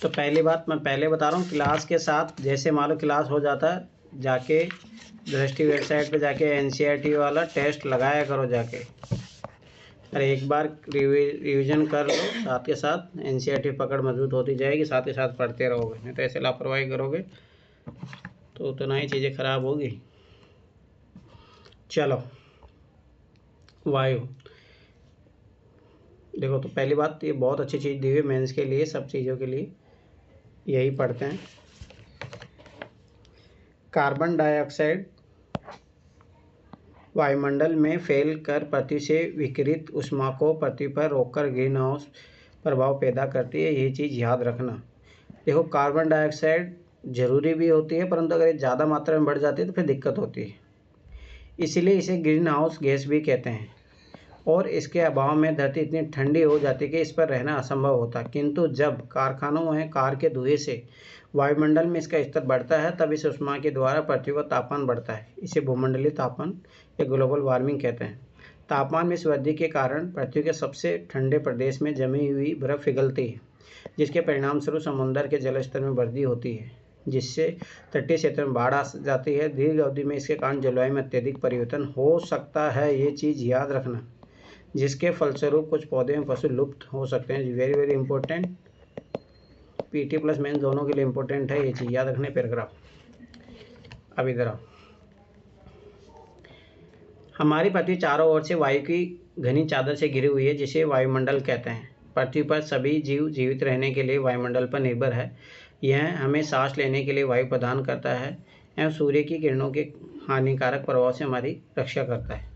तो पहली बात मैं पहले बता रहा हूँ, क्लास के साथ जैसे मान लो क्लास हो जाता है, जाके दृष्टि वेबसाइट पे जाके एनसीईआरटी वाला टेस्ट लगाया करो जाके। अरे एक बार रिवीजन कर लो, साथ के साथ एनसीईआरटी पकड़ मजबूत होती जाएगी, साथ के साथ पढ़ते रहोगे। नहीं तो ऐसे लापरवाही करोगे तो उतना ही चीज़ें खराब होगी। चलो, वायु देखो, तो पहली बात ये बहुत अच्छी चीज़ दी हुई है मेंस के लिए, सब चीज़ों के लिए यही पढ़ते हैं। कार्बन डाइऑक्साइड वायुमंडल में फैल कर पृथ्वी से विकिरित ऊष्मा को पृथ्वी पर रोककर ग्रीन हाउस प्रभाव पैदा करती है। ये चीज़ याद रखना। देखो, कार्बन डाइऑक्साइड ज़रूरी भी होती है, परंतु अगर ये ज़्यादा मात्रा में बढ़ जाती है तो फिर दिक्कत होती है। इसीलिए इसे ग्रीन हाउस गैस भी कहते हैं। और इसके अभाव में धरती इतनी ठंडी हो जाती है कि इस पर रहना असंभव होता। किंतु जब कारखानों में कार के धुएं से वायुमंडल में इसका स्तर बढ़ता है, तब इस ऊष्मा के द्वारा पृथ्वी का तापमान बढ़ता है। इसे भूमंडलीय तापमान या ग्लोबल वार्मिंग कहते हैं। तापमान में इस वृद्धि के कारण पृथ्वी के सबसे ठंडे प्रदेश में जमी हुई बर्फ पिघलती है, जिसके परिणामस्वरूप समुद्र के जल स्तर में वृद्धि होती है, जिससे तटीय क्षेत्र में बाढ़ आ जाती है। दीर्घ अवधि में इसके कारण जलवायु में अत्यधिक परिवर्तन हो सकता है। ये चीज़ याद रखना, जिसके फलस्वरूप कुछ पौधे में पशु लुप्त हो सकते हैं। Very very important, PT plus mains दोनों के लिए इंपॉर्टेंट है, ये चीज़ याद रखने। पैराग्राफ अब इधर आओ। हमारी पृथ्वी चारों ओर से वायु की घनी चादर से घिरी हुई है, जिसे वायुमंडल कहते हैं। पृथ्वी पर सभी जीव जीवित रहने के लिए वायुमंडल पर निर्भर है। यह हमें सांस लेने के लिए वायु प्रदान करता है एवं सूर्य की किरणों के हानिकारक प्रभाव से हमारी रक्षा करता है।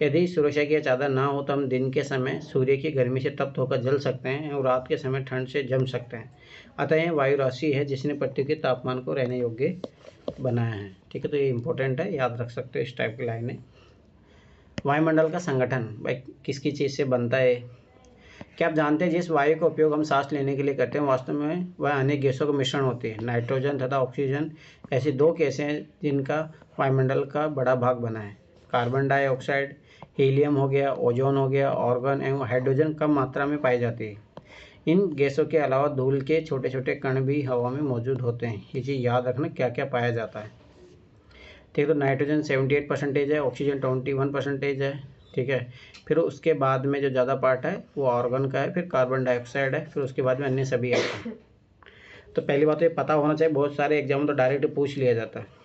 यदि सुरक्षा की चादर ना हो तो हम दिन के समय सूर्य की गर्मी से तप्त होकर जल सकते हैं और रात के समय ठंड से जम सकते हैं। अतः यह वायु राशि है जिसने पृथ्वी के तापमान को रहने योग्य बनाया है। ठीक है, तो ये इंपॉर्टेंट है, याद रख सकते हो इस टाइप की लाइनें। वायुमंडल का संगठन भाई किसकी चीज़ से बनता है? क्या आप जानते हैं जिस वायु का उपयोग हम सांस लेने के लिए करते हैं वास्तव में वह अनेक गैसों का मिश्रण होती है। नाइट्रोजन तथा ऑक्सीजन ऐसी दो गैसें हैं जिनका वायुमंडल का बड़ा भाग बना है। कार्बन डाइऑक्साइड, हीलियम हो गया, ओजोन हो गया, ऑर्गन एवं हाइड्रोजन कम मात्रा में पाई जाती है। इन गैसों के अलावा धूल के छोटे छोटे कण भी हवा में मौजूद होते हैं। ये चीज़ याद रखना क्या क्या पाया जाता है। ठीक है, तो नाइट्रोजन 78% है, ऑक्सीजन 21% है। ठीक है, फिर उसके बाद में जो ज़्यादा पार्ट है वो ऑर्गन का है, फिर कार्बन डाइऑक्साइड है, फिर उसके बाद में अन्य सभी आते हैं। तो पहली बात तो ये पता होना चाहिए, बहुत सारे एग्जाम तो डायरेक्ट पूछ लिया जाता है।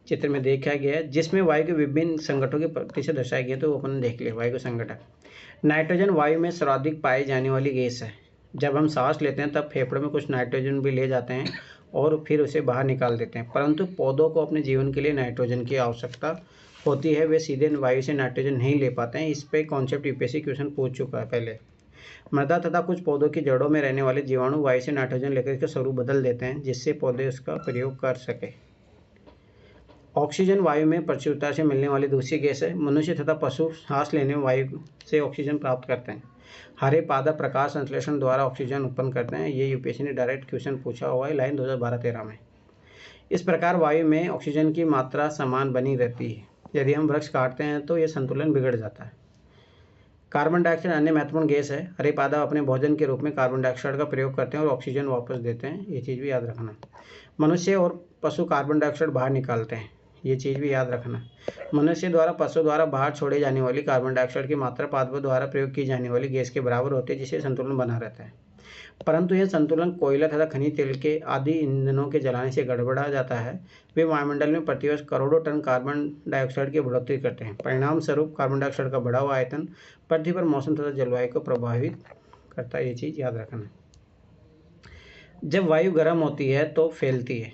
चित्र में देखा गया है जिसमें वायु के विभिन्न संगठनों के प्रतिशत दर्शाए गए, तो वो अपन देख लिया। वायु के संगठन, नाइट्रोजन वायु में सर्वाधिक पाई जाने वाली गैस है। जब हम सांस लेते हैं तब फेफड़ों में कुछ नाइट्रोजन भी ले जाते हैं और फिर उसे बाहर निकाल देते हैं, परंतु पौधों को अपने जीवन के लिए नाइट्रोजन की आवश्यकता होती है। वे सीधे वायु से नाइट्रोजन नहीं ले पाते हैं। इस पे कॉन्सेप्ट यूपीएससी क्वेश्चन पूछ चुका है पहले। मृदा तथा कुछ पौधों की जड़ों में रहने वाले जीवाणु वायु से नाइट्रोजन लेकर इसका स्वरूप बदल देते हैं, जिससे पौधे उसका प्रयोग कर सके। ऑक्सीजन वायु में प्रचुरता से मिलने वाली दूसरी गैस है। मनुष्य तथा पशु सांस लेने में वायु से ऑक्सीजन प्राप्त करते हैं। हरे पादप प्रकाश संश्लेषण द्वारा ऑक्सीजन उत्पन्न करते हैं। ये यूपीएससी ने डायरेक्ट क्वेश्चन पूछा हुआ है, लाइन 2012-13 में। इस प्रकार वायु में ऑक्सीजन की मात्रा समान बनी रहती है। यदि हम वृक्ष काटते हैं तो यह संतुलन बिगड़ जाता है। कार्बन डाइऑक्साइड अन्य महत्वपूर्ण गैस है। हरे पादप अपने भोजन के रूप में कार्बन डाइऑक्साइड का प्रयोग करते हैं और ऑक्सीजन वापस देते हैं। ये चीज़ भी याद रखना। मनुष्य और पशु कार्बन डाइऑक्साइड बाहर निकालते हैं। ये चीज़ भी याद रखना। मनुष्य द्वारा पशु द्वारा बाहर छोड़े जाने वाली कार्बन डाइऑक्साइड की मात्रा पादपों द्वारा प्रयोग की जाने वाली गैस के बराबर होती है, जिससे संतुलन बना रहता है। परंतु यह संतुलन कोयला तथा खनिज तेल के आदि ईंधनों के जलाने से गड़बड़ा जाता है। वे वायुमंडल में प्रतिवर्ष करोड़ों टन कार्बन डाइऑक्साइड की बढ़ोतरी करते हैं। परिणाम स्वरूप कार्बन डाइऑक्साइड का बढ़ा हुआ आयतन पृथ्वी पर मौसम तथा जलवायु को प्रभावित करता है। ये चीज़ याद रखना। जब वायु गर्म होती है तो फैलती है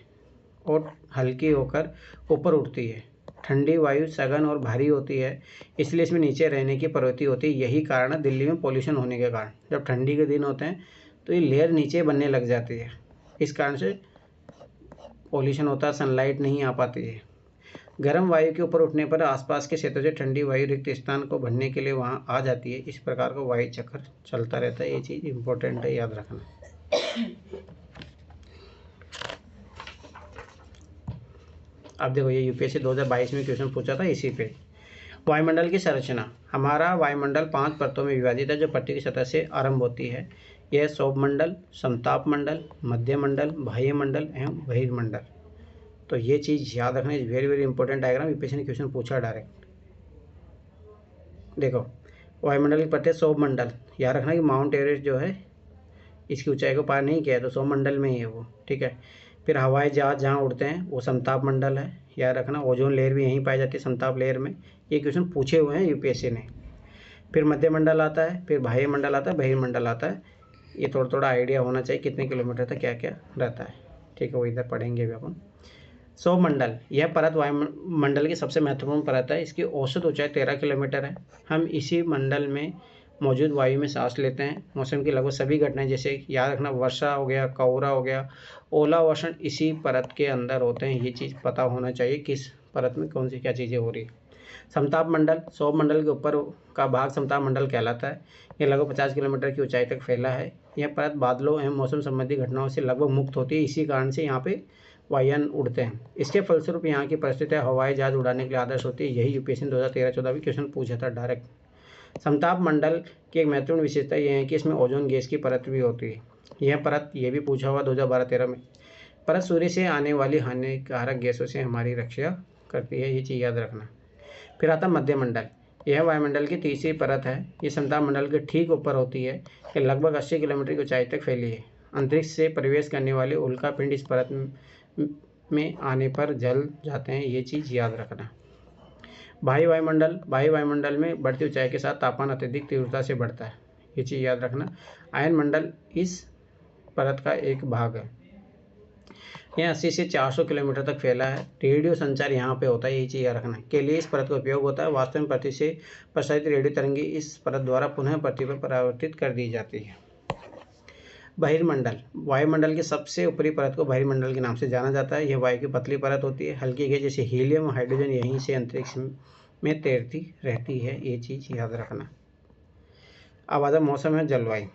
और हल्की होकर ऊपर उठती है। ठंडी वायु सघन और भारी होती है, इसलिए इसमें नीचे रहने की प्रवृत्ति होती है। यही कारण है दिल्ली में पॉल्यूशन होने के कारण। जब ठंडी के दिन होते हैं तो ये लेयर नीचे बनने लग जाती है, इस कारण से पॉल्यूशन होता है, सनलाइट नहीं आ पाती है। गर्म वायु के ऊपर उठने पर आसपास के क्षेत्र से ठंडी वायु रिक्त स्थान को भरने के लिए वहाँ आ जाती है। इस प्रकार का वायु चक्र चलता रहता है। ये चीज़ इंपॉर्टेंट है, याद रखना। अब देखो, ये यूपीएससी 2022 में क्वेश्चन पूछा था इसी पे। वायुमंडल की संरचना। हमारा वायुमंडल 5 परतों में विभाजित है, जो पृथ्वी की सतह से आरंभ होती है। यह सौभमंडल, समताप मंडल, मध्य मंडल, बाह्य मंडल एवं बहिर्मंडल। तो ये चीज़ याद रखना, is very very important diagram, UPSC ने क्वेश्चन पूछा डायरेक्ट। देखो वायुमंडल की परतें सौभमंडल, याद रखना कि माउंट एवरेस्ट जो है इसकी ऊंचाई को पार नहीं किया है, तो सौभमंडल में ही है वो, ठीक है। फिर हवाई जहाज जहाँ उड़ते हैं वो समताप मंडल है, याद रखना। ओजोन लेयर भी यहीं पाई जाती है, समताप लेयर में। ये क्वेश्चन पूछे हुए हैं यूपीएससी ने। फिर मध्य मंडल आता है, फिर बाह्य मंडल आता है, बहिर्मंडल आता है। ये थोड़ा थोड़ा आइडिया होना चाहिए कितने किलोमीटर तक क्या क्या रहता है, ठीक है। वो इधर पढ़ेंगे भी अपन। सौभमंडल, यह परत वायुमंडल की सबसे महत्वपूर्ण परत है। इसकी औसत ऊंचाई 13 किलोमीटर है। हम इसी मंडल में मौजूद वायु में सांस लेते हैं। मौसम की लगभग सभी घटनाएं, जैसे याद रखना वर्षा हो गया, कोहरा हो गया, ओला वर्षण, इसी परत के अंदर होते हैं। ये चीज़ पता होना चाहिए किस परत में कौन सी क्या चीज़ें हो रही है। समताप मंडल, सौभमंडल के ऊपर का भाग समताप मंडल कहलाता है। यह लगभग 50 किलोमीटर की ऊंचाई तक फैला है। यह परत बादलों एवं मौसम संबंधी घटनाओं से लगभग मुक्त होती है। इसी कारण से यहाँ पे वायुयान उड़ते हैं। इसके फलस्वरूप यहाँ की परिस्थितियाँ हवाई जहाज उड़ाने के लिए आदर्श होती है। यही यूपीएससी ने 2013-14 में क्वेश्चन पूछा था डायरेक्ट। समताप मंडल की एक महत्वपूर्ण विशेषता यह है कि इसमें ओजोन गैस की परत भी होती है। यह परत ये भी पूछा हुआ 2012-13 में। परत सूर्य से आने वाली हानिकारक गैसों से हमारी रक्षा करती है, ये चीज़ याद रखना। फिर आता मध्य मंडल, यह वायुमंडल की तीसरी परत है। ये समताप मंडल के ठीक ऊपर होती है। ये लगभग 80 किलोमीटर की ऊंचाई तक फैली है। अंतरिक्ष से प्रवेश करने वाले उल्कापिंड इस परत में आने पर जल जाते हैं, ये चीज़ याद रखना। बाह्य वायुमंडल, बाह्य वायुमंडल में बढ़ती ऊंचाई के साथ तापमान अत्यधिक तीव्रता से बढ़ता है, ये चीज़ याद रखना। आयन मंडल इस परत का एक भाग है। यह 80 से 400 किलोमीटर तक फैला है। रेडियो संचार यहाँ पे होता है, ये चीज़ याद रखना के लिए इस परत का उपयोग होता है। वास्तव में पृथ्वी से प्रसारित रेडियो तरंगे इस परत द्वारा पुनः पृथ्वी पर परावर्तित कर दी जाती है। बहिर्मंडल, वायुमंडल की सबसे ऊपरी परत को बहिर्मंडल के नाम से जाना जाता है। यह वायु की पतली परत होती है। हल्की गैस जैसे हीलियम, हाइड्रोजन यहीं से अंतरिक्ष में तैरती रहती है, ये चीज़ याद रखना। अब आता मौसम है जलवायु।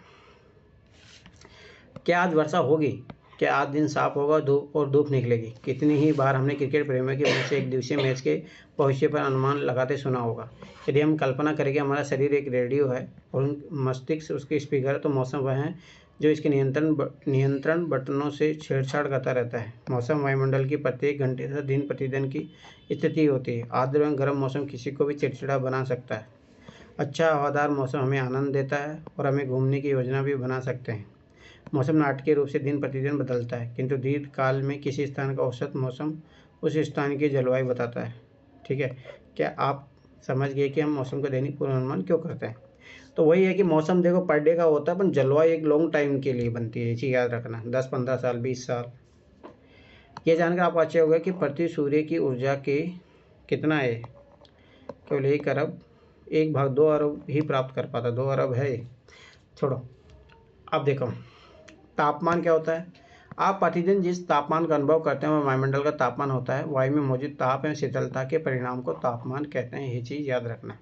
क्या आज वर्षा होगी? क्या आज दिन साफ होगा और धूप निकलेगी? कितनी ही बार हमने क्रिकेट प्रेमियों के मुंह से एक दिवसीय मैच के भविष्य पर अनुमान लगाते सुना होगा। यदि हम कल्पना करें कि हमारा शरीर एक रेडियो है और मस्तिष्क उसके स्पीकर है, तो मौसम वह है जो इसके नियंत्रण बटनों से छेड़छाड़ करता रहता है। मौसम वायुमंडल की प्रत्येक घंटे से दिन प्रतिदिन की स्थिति होती है। आर्द्र एवं गर्म मौसम किसी को भी चिड़चिड़ा बना सकता है। अच्छा हवादार मौसम हमें आनंद देता है और हमें घूमने की योजना भी बना सकते हैं। मौसम नाटकीय रूप से दिन प्रतिदिन बदलता है, किंतु दीर्घ काल में किसी स्थान का औसत मौसम उस स्थान की जलवायु बताता है, ठीक है। क्या आप समझ गए कि हम मौसम का दैनिक पूर्वानुमान क्यों करते हैं? तो वही है कि मौसम देखो पर डे का होता है, पर जलवायु एक लॉन्ग टाइम के लिए बनती है, ये चीज़ याद रखना। 10-15 साल, 20 साल। ये जानकर आपको अच्छा होगा कि पृथ्वी सूर्य की ऊर्जा के कितना है, केवल 1 अरब, 1/2 अरब ही प्राप्त कर पाता। 2 अरब है, छोड़ो। अब देखो तापमान क्या होता है। आप प्रतिदिन जिस तापमान का अनुभव करते हैं वह वायुमंडल का तापमान होता है। वायु में मौजूद ताप एवं शीतलता के परिणाम को तापमान कहते हैं, ये चीज़ याद रखना।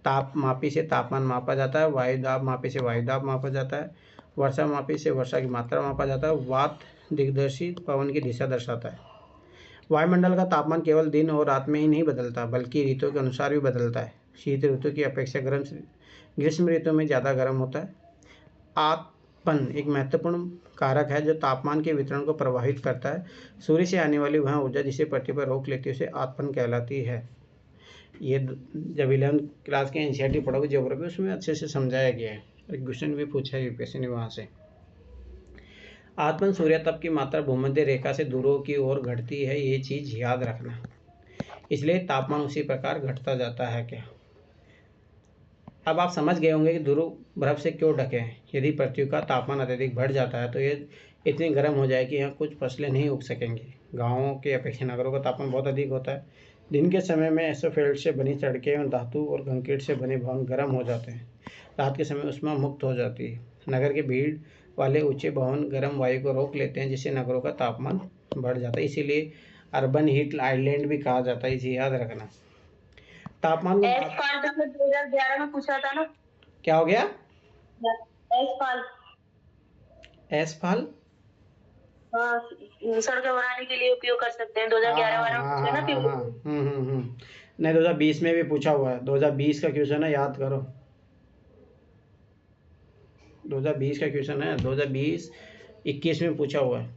ताप मापी से तापमान मापा जाता है। वायु दाब मापी से वायु दाब मापा जाता है। वर्षा मापी से वर्षा की मात्रा मापा जाता है। वात दिग्दर्शी पवन की दिशा दर्शाता है। वायुमंडल का तापमान केवल दिन और रात में ही नहीं बदलता, बल्कि ऋतुओं के अनुसार भी बदलता है। शीत ऋतु की अपेक्षा ग्रीष्म ऋतु में ज़्यादा गर्म होता है। आतपन एक महत्वपूर्ण कारक है जो तापमान के वितरण को प्रभावित करता है। सूर्य से आने वाली वह ऊर्जा जिसे पृथ्वी पर रोक लेती है उसे आतपन कहलाती है। ये जब 11th क्लास के एनसीईआरटी पढ़ोगे ज्योग्राफी, उसमें अच्छे से समझाया गया है। एक क्वेश्चन भी पूछा है यूपीएससी ने वहाँ से। आतपन सूर्यताप की मात्रा भूमध्य रेखा से दूरों की ओर घटती है, ये चीज़ याद रखना। इसलिए तापमान उसी प्रकार घटता जाता है। क्या अब आप समझ गए होंगे कि ध्रुव बर्फ से क्यों ढके हैं। यदि पृथ्वी का तापमान अत्यधिक बढ़ जाता है तो ये इतनी गर्म हो जाए कि यहाँ कुछ फसलें नहीं उग सकेंगी। गाँवों के अपेक्षा नगरों का तापमान बहुत अधिक होता है। दिन के समय में एसोफेल्ट से बनी सड़कें और धातु और कंक्रीट से बने भवन गर्म हो जाते हैं। रात के समय ऊष्मा मुक्त हो जाती है। नगर के भीड़ वाले ऊंचे भवन गर्म वायु को रोक लेते हैं, जिससे नगरों का तापमान बढ़ जाता है। इसीलिए अर्बन हीट आइलैंड भी कहा जाता है, इसे याद रखना। तापमान 2011 में पूछा था ना, क्या हो गया? एसफाल। एसफाल हाँ, सड़कें बनाने के लिए उपयोग कर सकते हैं। 2011 वाला पूछा ना नहीं 2020 में भी पूछा हुआ है। 2020 का क्वेश्चन है, याद करो। 2020 का क्वेश्चन है, 2020-21 में पूछा हुआ है।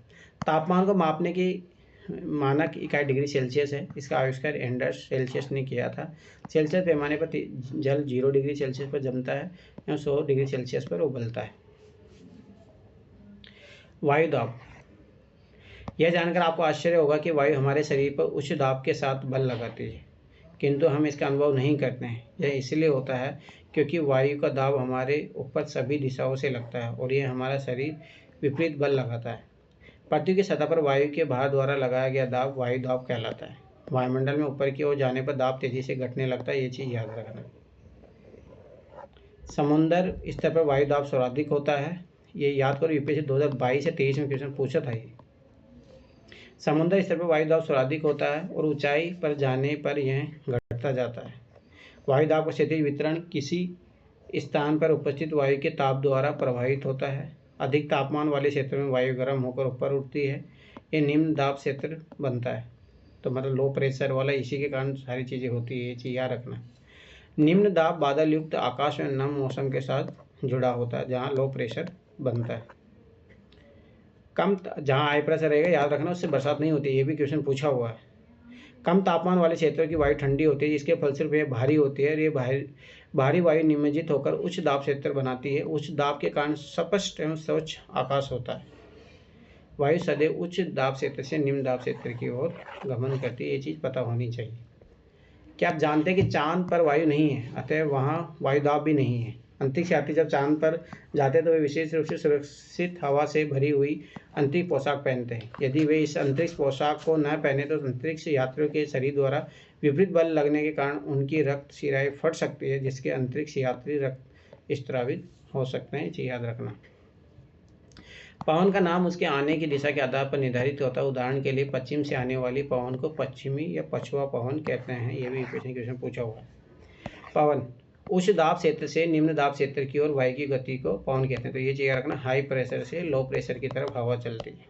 तापमान को मापने की मानक इकाई डिग्री सेल्सियस है। इसका आविष्कार एंडर्स सेल्सियस ने किया था। सेल्सियस पैमाने पर जल 0 डिग्री सेल्सियस पर जमता है एवं 100 डिग्री सेल्सियस पर उबलता है। वायु दाब। यह जानकर आपको आश्चर्य होगा कि वायु हमारे शरीर पर उच्च दाब के साथ बल लगाती है, किंतु हम इसका अनुभव नहीं करते हैं। यह इसलिए होता है क्योंकि वायु का दाब हमारे ऊपर सभी दिशाओं से लगता है और यह हमारा शरीर विपरीत बल लगाता है। पृथ्वी की सतह पर वायु के भार द्वारा लगाया गया दाब वायु दाब कहलाता है। वायुमंडल में ऊपर की ओर जाने पर दाब तेजी से घटने लगता है, ये चीज़ याद रखना। समुद्र स्तर पर वायु दाब सर्वाधिक होता है, ये याद करो। यूपीएससी 2022 से 23 में क्वेश्चन पूछा था ये। समुद्र स्तर पर वायु दाब सर्वाधिक होता है और ऊंचाई पर जाने पर यह घटता जाता है। वायु दाब का क्षैतिज वितरण किसी स्थान पर उपस्थित वायु के ताप द्वारा प्रभावित होता है। अधिक तापमान वाले क्षेत्र में वायु गर्म होकर ऊपर उठती है, ये निम्न दाब क्षेत्र बनता है। तो मतलब लो प्रेशर वाला, इसी के कारण सारी चीज़ें होती है, ये चीज़ याद रखना। निम्न दाब बादल युक्त आकाश में नम मौसम के साथ जुड़ा होता है, जहाँ लो प्रेशर बनता है। जहाँ हाई प्रेशर रहेगा, याद रखना, उससे बरसात नहीं होती, ये भी क्वेश्चन पूछा हुआ है। कम तापमान वाले क्षेत्रों की वायु ठंडी होती है, जिसके फलस्वरूप यह भारी होती है और ये भारी वायु निमज्जित होकर उच्च दाब क्षेत्र बनाती है। उच्च दाब के कारण स्पष्ट एवं स्वच्छ आकाश होता है। वायु सदैव उच्च दाब क्षेत्र से निम्न दाब क्षेत्र की ओर गमन करती है, ये चीज़ पता होनी चाहिए। क्या आप जानते हैं कि चांद पर वायु नहीं है, अतः वहाँ वायु दाब भी नहीं है। अंतरिक्ष यात्री जब चांद पर जाते हैं तो वे विशेष रूप से सुरक्षित हवा से भरी हुई अंतरिक्ष पोशाक पहनते हैं। यदि वे इस अंतरिक्ष पोशाक को न पहने तो अंतरिक्ष यात्रियों के शरीर द्वारा विपरीत बल लगने के कारण उनकी रक्त शिराएं फट सकती है, जिसके अंतरिक्ष यात्री रक्त स्त्रावित हो सकते हैं, इसे याद रखना। पवन का नाम उसके आने की दिशा के आधार पर निर्धारित होता है। उदाहरण के लिए पश्चिम से आने वाली पवन को पश्चिमी या पछुआ पवन कहते हैं, ये भी क्वेश्चन पूछा हुआ है। पवन उच्च दाब क्षेत्र से निम्न दाब क्षेत्र की ओर वायु की गति को पवन कहते हैं, तो ये चीज़ रखना। हाई प्रेशर से लो प्रेशर की तरफ हवा चलती है,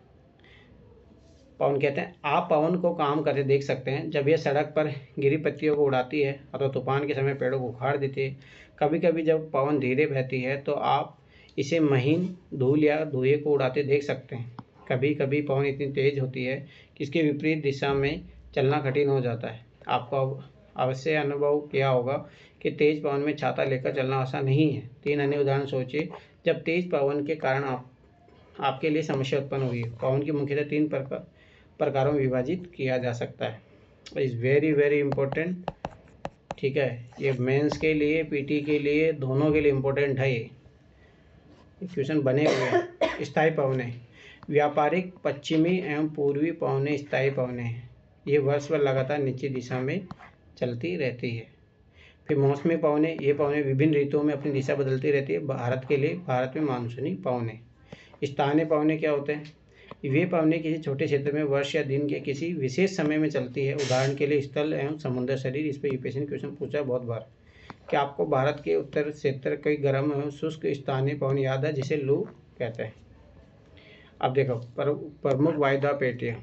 पवन कहते हैं। आप पवन को काम करते देख सकते हैं, जब यह सड़क पर गिरी पत्तियों को उड़ाती है अथवा तूफान के समय पेड़ों को उखाड़ देती है। कभी कभी जब पवन धीरे बहती है तो आप इसे महीन धूल या धुएं को उड़ाते देख सकते हैं। कभी कभी पवन इतनी तेज होती है कि इसके विपरीत दिशा में चलना कठिन हो जाता है। आपको अवश्य अनुभव किया होगा कि तेज पवन में छाता लेकर चलना आसान नहीं है। 3 अन्य उदाहरण सोचिए जब तेज पवन के कारण आपके लिए समस्या उत्पन्न हुई है। पवन की मुख्यतः 3 प्रकारों में विभाजित किया जा सकता है। इज़ वेरी वेरी इम्पोर्टेंट, ठीक है। ये मेंस के लिए, पीटी के लिए, दोनों के लिए इम्पोर्टेंट है। ये क्वेश्चन बने हुए हैं। स्थायी पवनें, व्यापारिक पश्चिमी एवं पूर्वी पवनें स्थायी पवनें हैं। ये वर्ष भर लगातार नीचे दिशा में चलती रहती है। फिर मौसमी पवनें, ये पवनें विभिन्न ऋतुओं में अपनी दिशा बदलती रहती है। भारत में मानसूनी पवनें। स्थानीय पवनें क्या होते हैं? वे पवनें किसी छोटे क्षेत्र में वर्ष या दिन के किसी विशेष समय में चलती है। उदाहरण के लिए स्थल एवं समुद्र शरीर। इस पर यूपीएससी ने क्वेश्चन पूछा बहुत बार कि आपको भारत के उत्तर क्षेत्र कई गर्म एवं शुष्क स्थानीय पवन याद है, जिसे लू कहते हैं। अब देखो प्रमुख वायुदाब पेटियाँ।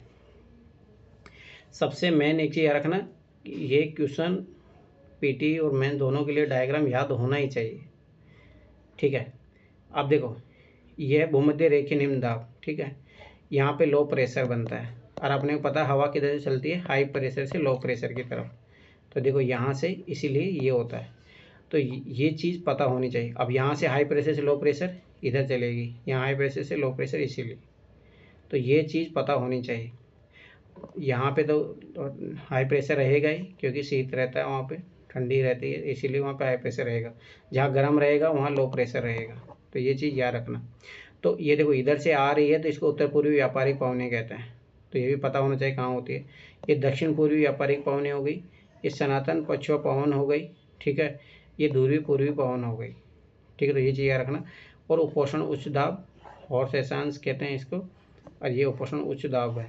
सबसे मेन एक चीज़ याद रखना, ये क्वेश्चन पीटी और मेन दोनों के लिए डायग्राम याद होना ही चाहिए, ठीक है। अब देखो यह भूमध्य रेखीय निम्न दाब, ठीक है। यहाँ पे लो प्रेशर बनता है और अपने को पता है हवा किधर से चलती है, हाई प्रेशर से लो प्रेशर की तरफ। तो देखो यहाँ से इसीलिए ये होता है, तो ये चीज़ पता होनी चाहिए। अब यहाँ से हाई प्रेशर से लो प्रेशर इधर चलेगी, यहाँ हाई प्रेशर से लो प्रेशर, इसीलिए तो ये चीज़ पता होनी चाहिए। यहाँ पे तो हाई प्रेशर रहेगा ही, क्योंकि शीत रहता है वहाँ पे, ठंडी रहती है, इसीलिए वहाँ पे हाई प्रेशर रहेगा। जहाँ गर्म रहेगा वहाँ लो प्रेशर रहेगा, तो ये चीज़ याद रखना। तो ये देखो इधर से आ रही है तो इसको उत्तर पूर्वी व्यापारिक पवनें कहते हैं, तो ये भी पता होना चाहिए कहाँ होती है। ये दक्षिण पूर्वी व्यापारिक पवनें हो गई, ये सनातन पछुआ पवन हो गई, ठीक है। ये ध्रुवीय पूर्वी पवन हो गई, ठीक है। तो ये चीज़ याद रखना। और उपोष्ण उच्च दाब, हॉर्स एशांश कहते हैं इसको, और ये उपोष्ण उच्च दाब है।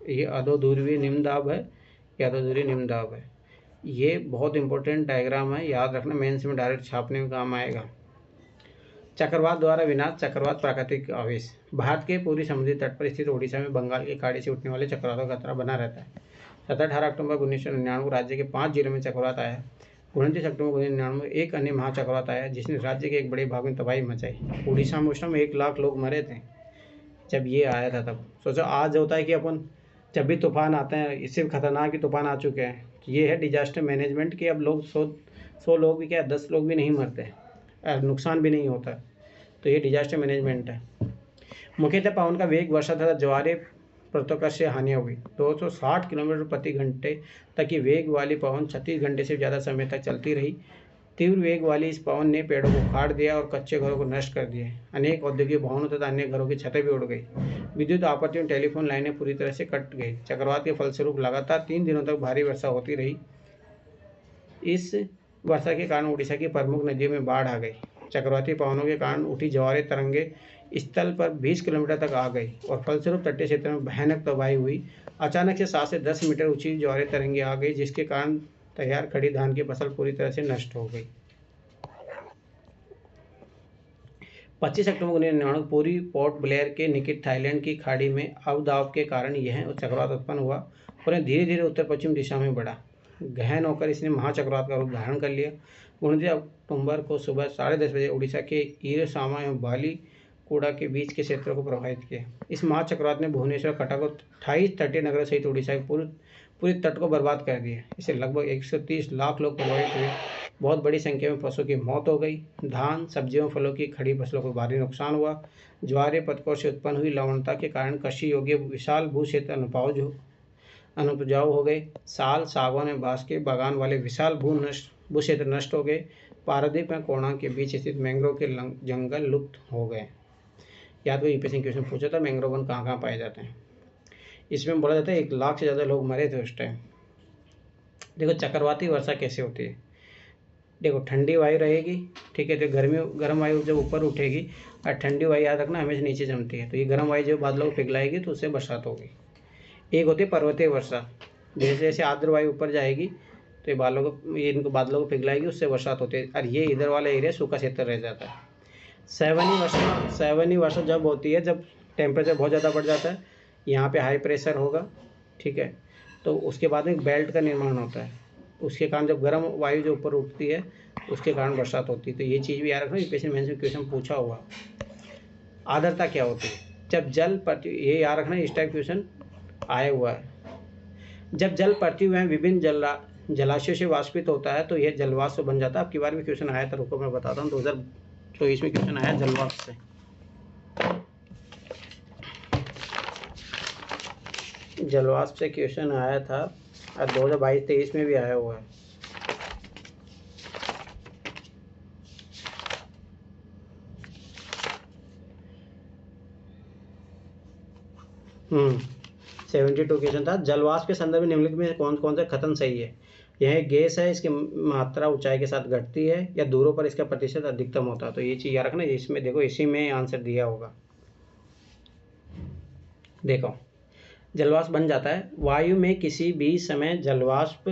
ये अधो ध्रुवीय निम्न दाब है, ये अधो ध्रुवीय निम्न दाब है। ये बहुत इंपॉर्टेंट डायग्राम है, याद रखना, मेंस में डायरेक्ट छापने में काम आएगा। चक्रवात द्वारा विनाश, चक्रवात प्राकृतिक आवेश। भारत के पूर्वी समुद्री तट पर स्थित ओडिशा में बंगाल की खाड़ी से उठने वाले चक्रवातों का खतरा बना रहता है। 17-18 अक्टूबर 1999 को राज्य के 5 जिलों में चक्रवात आया। 29 अक्टूबर 1999 एक अन्य महाचक्रवात आया जिसने राज्य के एक बड़े भाग में तबाही मचाई। उड़ीसा में उस समय 1 लाख लोग मरे थे जब ये आया था। तब सोचो आज होता है कि अपन जब भी तूफान आते हैं, इससे भी खतरनाक ही तूफान आ चुके हैं। ये है डिजास्टर मैनेजमेंट कि अब लोग 100 लोग भी क्या 10 लोग भी नहीं मरते और नुकसान भी नहीं होता। तो ये डिजास्टर मैनेजमेंट है। मुख्यतः पवन का वेग, वर्षा तथा ज्वारे प्रतोकर से हानियाँ हुई। 260 किलोमीटर प्रति घंटे तक की वेग वाली पवन 36 घंटे से ज़्यादा समय तक चलती रही। तीव्र वेग वाली इस पवन ने पेड़ों को काट दिया और कच्चे घरों को नष्ट कर दिए। अनेक औद्योगिक भवनों तथा अन्य घरों की छतें भी उड़ गई। विद्युत आपूर्ति और टेलीफोन लाइनें पूरी तरह से कट गई। चक्रवात के फलस्वरूप लगातार 3 दिनों तक भारी वर्षा होती रही। इस वर्षा के कारण उड़ीसा की प्रमुख नदियों में बाढ़ आ गई। चक्रवाती पवनों के कारण उठी ज्वारें तरंगे स्थल पर 20 किलोमीटर तक आ गई और फलस्वरूप तटीय क्षेत्र में भयानक तबाही हुई। अचानक से 7 से 10 मीटर ऊंची ज्वारें तरंगे आ गई, जिसके कारण तैयार खड़ी धान की फसल पूरी तरह से नष्ट हो गई। 25 अक्टूबर 1999 पूरी पोर्ट ब्लेयर के निकट थाईलैंड की खाड़ी में अवदाब के कारण यह चक्रवात उत्पन्न हुआ और यह धीरे धीरे उत्तर पश्चिम दिशा में बढ़ा। गहन होकर इसने महाचक्रवात का रूप धारण कर लिया। 29 अक्टूबर को सुबह 10:30 बजे उड़ीसा के ईरसामा एवं बाली कूड़ा के बीच के क्षेत्रों को प्रभावित किया। इस महाचक्रवात ने भुवनेश्वर, कटक और 28 तटीय नगरों सहित उड़ीसा के पूरे तट को बर्बाद कर दिया। इससे लगभग 130 लाख लोग प्रभावित हुए। बहुत बड़ी संख्या में पशुओं की मौत हो गई। धान, सब्जियों, फलों की खड़ी फसलों को भारी नुकसान हुआ। ज्वारें पतकों से उत्पन्न हुई लवणता के कारण कृषि योग्य विशाल भू क्षेत्र अनुपजाऊ हो गए। साल, सागवान और बांस के बागान वाले विशाल भू क्षेत्र नष्ट हो गए। पारादीप और कोणार्क के बीच स्थित मैंग्रोव के जंगल लुप्त हो गए। याद को यूपीएससी क्वेश्चन पूछा था, मैंग्रोव वन कहाँ कहाँ पाए जाते हैं। इसमें बोला जाता है 1 लाख से ज़्यादा लोग मरे थे उस टाइम। देखो चक्रवाती वर्षा कैसे होती है। देखो ठंडी वायु रहेगी, ठीक है, तो गर्म वायु जब ऊपर उठेगी और ठंडी वायु याद रखना हमेशा नीचे जमती है, तो ये गर्म वायु जब बादलों को पिघलाएगी तो उससे बरसात होगी। एक होती है पर्वतीय वर्षा, जैसे जैसे आर्द्र वायु ऊपर जाएगी तो ये इनको बादलों को पिघलाएगी, उससे बरसात होती है। और ये इधर वाला एरिया सूखा क्षेत्र रह जाता है। सैवनी वर्षा जब होती है जब टेम्परेचर बहुत ज़्यादा बढ़ जाता है, यहाँ पे हाई प्रेशर होगा, ठीक है, तो उसके बाद में बेल्ट का निर्माण होता है। उसके कारण जब गर्म वायु जो ऊपर उठती है उसके कारण बरसात होती है। तो ये चीज़ भी याद रखना, यूपीएससी मेंस में क्वेश्चन पूछा हुआ। आर्द्रता क्या होती है? जब जल पृथ्वी, ये याद रखना, इस टाइप क्वेश्चन आया हुआ है। जब जल पृथ्वी में विभिन्न जलाशयों से वाष्पित होता है तो यह जलवाष्प बन जाता है। अब की बार भी क्वेश्चन आया था, रुको मैं बताता हूँ। 2023 में क्वेश्चन आया जलवाष्प से। जलवाष्प से क्वेश्चन आया था और 2022-23 में भी आया हुआ है। हम्म 72 क्वेश्चन था। जलवाष्प के संदर्भ में निम्नलिखित में कौन कौन सा कथन सही है? यह एक गैस है, इसकी मात्रा ऊंचाई के साथ घटती है या दूरों पर इसका प्रतिशत अधिकतम होता है। तो ये चीज़ याद रखना, इसमें देखो इसी में आंसर दिया होगा। देखो जलवाष्प बन जाता है, वायु में किसी भी समय जलवाष्प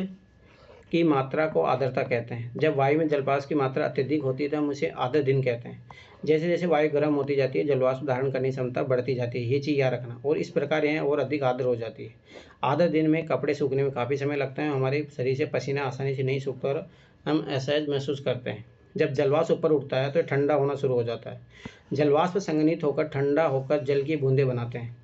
की मात्रा को आर्द्रता कहते हैं। जब वायु में जलवाष्प की मात्रा अत्यधिक होती है तो हम उसे आर्द्र दिन कहते हैं। जैसे जैसे वायु गर्म होती जाती है जलवाष्प धारण करने की क्षमता बढ़ती जाती है। ये चीज़ याद रखना। और इस प्रकार यह और अधिक आर्द्र हो जाती है। आर्द्र दिन में कपड़े सूखने में काफ़ी समय लगता है, हमारे शरीर से पसीना आसानी से नहीं सूखता और हम असहज महसूस करते हैं। जब जलवाष्प ऊपर उठता है तो ठंडा होना शुरू हो जाता है। जलवाष्प संघनित होकर ठंडा होकर जल की बूंदें बनाते हैं।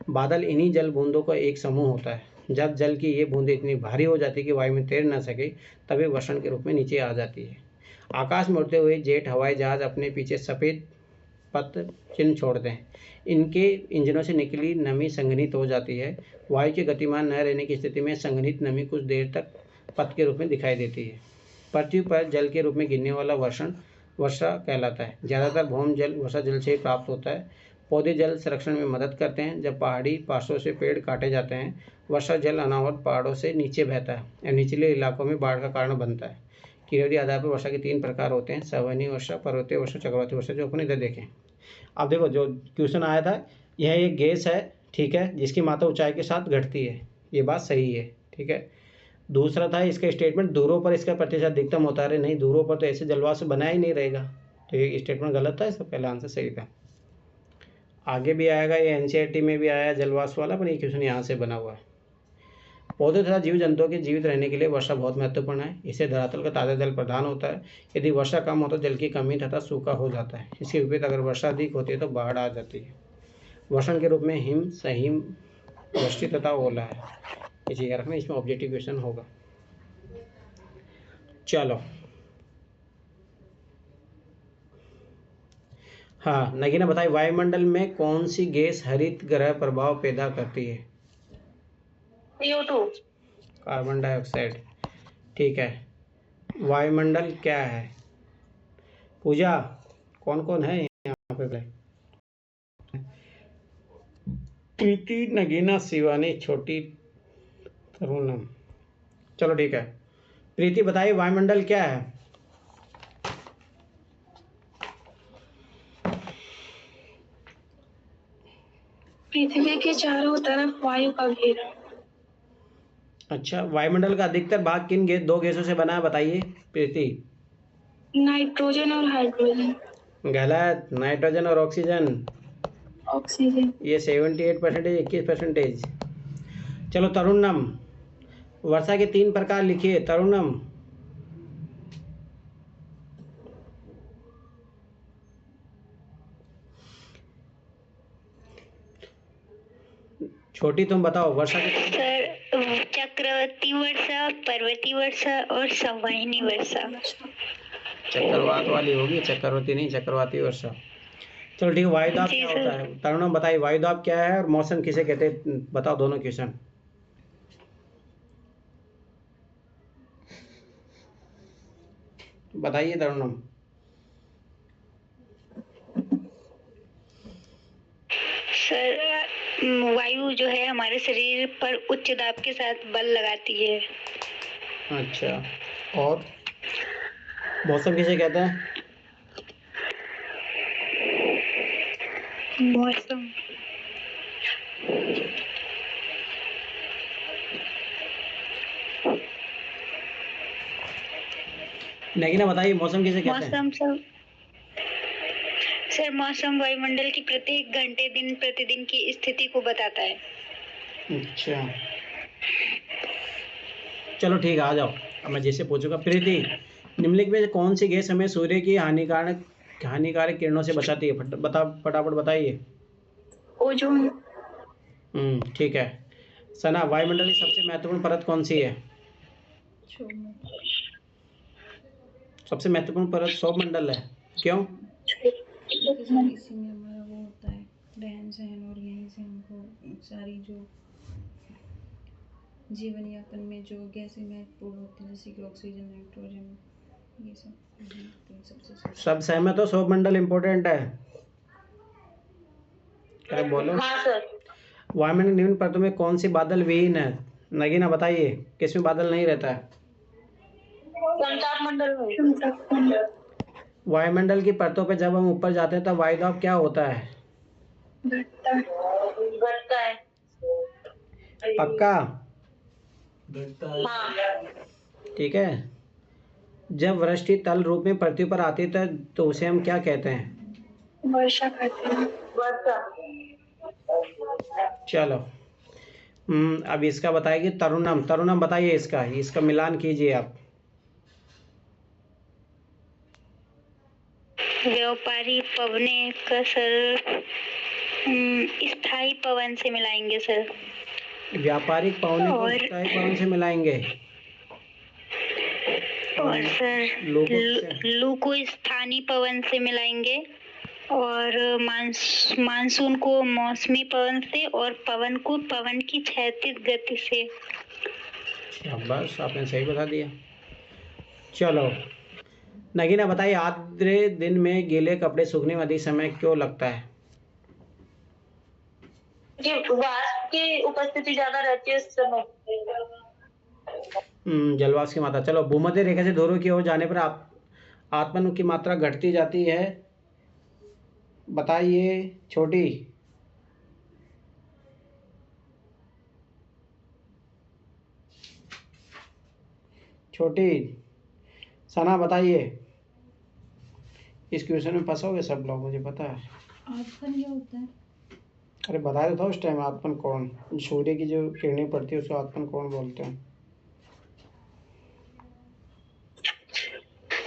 बादल इन्हीं जल बूंदों का एक समूह होता है। जब जल की ये बूंदें इतनी भारी हो जाती है कि वायु में तैर न सके तब वे वर्षण के रूप में नीचे आ जाती है। आकाश में उड़ते हुए जेट हवाई जहाज अपने पीछे सफ़ेद पथ चिन्ह छोड़ते हैं। इनके इंजनों से निकली नमी संघनित हो जाती है। वायु के गतिमान न रहने की स्थिति में संघनित नमी कुछ देर तक पथ के रूप में दिखाई देती है। पृथ्वी पर जल के रूप में गिरने वाला वर्षा कहलाता है। ज़्यादातर भौम जल वर्षा जल से ही प्राप्त होता है। पौधे जल संरक्षण में मदद करते हैं। जब पहाड़ी पार्श्वों से पेड़ काटे जाते हैं वर्षा जल अनावृत पहाड़ों से नीचे बहता है और निचले इलाकों में बाढ़ का कारण बनता है। किरणों आधार पर वर्षा के 3 प्रकार होते हैं, सवनी वर्षा, पर्वतीय वर्षा, चक्रवाती वर्षा, जो अपन इधर देखें। अब देखो जो क्वेश्चन आया था, यह एक गैस है, ठीक है, जिसकी मात्रा ऊंचाई के साथ घटती है। ये बात सही है, ठीक है। दूसरा था इसका स्टेटमेंट, दूरों पर इसका प्रतिशत अधिकतम होता है। नहीं, दूरों पर तो ऐसे जलवाष्प बना ही नहीं रहेगा, तो ये स्टेटमेंट गलत था। इसका पहला आंसर सही था। आगे भी आएगा, ये एनसीईआरटी में भी आया जलवाष्प वाला, पर ये क्वेश्चन यहाँ से बना हुआ है। पौधे तथा जीव जंतुओं के जीवित रहने के लिए वर्षा बहुत महत्वपूर्ण है। इससे धरातल का ताज़ा जल प्रदान होता है। यदि वर्षा कम हो तो जल की कमी तथा सूखा हो जाता है। इसके विपरीत अगर वर्षा अधिक होती है तो बाढ़ आ जाती है। वर्षण के रूप में हिम, सहिम, वृष्टि तथा ओला है। इसी याद रखना, इसमें ऑब्जेक्टिव क्वेश्चन होगा। चलो, हाँ नगीना बताइए, वायुमंडल में कौन सी गैस हरित ग्रह प्रभाव पैदा करती है? CO2। Carbon dioxide. ठीक है। वायुमंडल क्या है? पूजा, कौन कौन है यहाँ पे? प्रीति, नगीना, शिवानी, छोटी, तरुणम। चलो ठीक है। प्रीति बताइए, वायुमंडल क्या है? पृथ्वी के चारों तरफ वायु का घेरा। अच्छा, वायुमंडल का अधिकतर भाग किन दो गैसों से बना है बताइए प्रीति? नाइट्रोजन और हाइड्रोजन। गलत, नाइट्रोजन और ऑक्सीजन। ऑक्सीजन। ये 78%, 21%। चलो तरुणम, वर्षा के 3 प्रकार लिखिए तरुणम। छोटी तुम बताओ, वर्षा के सर, चक्रवाती वर्षा, पर्वतीय वर्षा और संवाहिनी वर्षा। चक्रवात वाली होगी, चक्रवर्ती नहीं, चक्रवाती वर्षा। चलो ठीक है। वायुदाब क्या होता है? तरुणम बताइए, वायुदाब क्या है और मौसम किसे कहते हैं? बताओ दोनों क्वेश्चन। बताइए तरुणम। सर, वायु जो है हमारे शरीर पर उच्च दाब के साथ बल लगाती है। अच्छा, और मौसम किसे कहते हैं? मौसम नगीना बताइए, मौसम किसे कहते हैं? मौसम सर, मौसम वायुमंडल की प्रत्येक घंटे दिन प्रतिदिन की स्थिति को बताता है। अच्छा, चलो ठीक है, आ जाओ। अब मैं जैसे पूछूंगा। प्रीति, निम्नलिखित में कौन सी गैस हमें सूर्य की हानिकारक किरणों से बचाती है? फटाफट बताइए। ओजोन। ठीक है। सना, वायुमंडल की सबसे महत्वपूर्ण परत कौन सी है? सबसे महत्वपूर्ण परत सौरमंडल है। क्यों? इसी में हमारा वो होता है रहन सहन, और यहीं से हमको सारी जो जीवन यापन में जो गैसें महत्वपूर्ण होती हैं, जैसे कि ऑक्सीजन, नाइट्रोजन, ये सब सब सहमत हो सौरमंडल इम्पोर्टेंट है? अरे बोलो। हाँ सर। वायुमंडल निम्न परतों में कौन सी बादल विहीन है? नगीना बताइए, किसमें बादल नहीं रहता है? संचार मंडल में। वायुमंडल की परतों पे जब हम ऊपर जाते हैं तब वायुदाब क्या होता है? घटता है। पक्का? हाँ। ठीक है। जब वृष्टि तल रूप में पृथ्वी पर आती है तो उसे हम क्या कहते हैं? वर्षा कहते हैं। वर्षा। चलो, अब इसका बताइए तरुणम बताइए, इसका मिलान कीजिए आप। व्यापारी पवने का सर स्थायी पवन से मिलाएंगे सर। व्यापारिक पवने को स्थायी पवन से मिलाएंगे। और सर, लू को स्थानीय पवन से मिलाएंगे, और मानसून को मौसमी पवन से, और पवन को पवन की क्षैतिज गति से। बस आपने सही बता दिया। चलो नगीना बताइए, आर्द्र दिन में गीले कपड़े सूखने में अधिक समय क्यों लगता है? वाष्प की उपस्थिति ज्यादा रहती है इस समय। जलवाष्प की मात्रा। चलो, भूमध्य रेखा से ध्रुव की ओर जाने पर तापमान की मात्रा घटती जाती है। बताइए छोटी। सना बताइए। इस क्वेश्चन में फंसोगे सब लोग, मुझे पता है। आजकल क्या होता है? अरे बता देता हूँ उस टाइम आत्मन कौन, सूर्य की जो किरणें पड़ती है उसको आत्मन कौन बोलते हैं?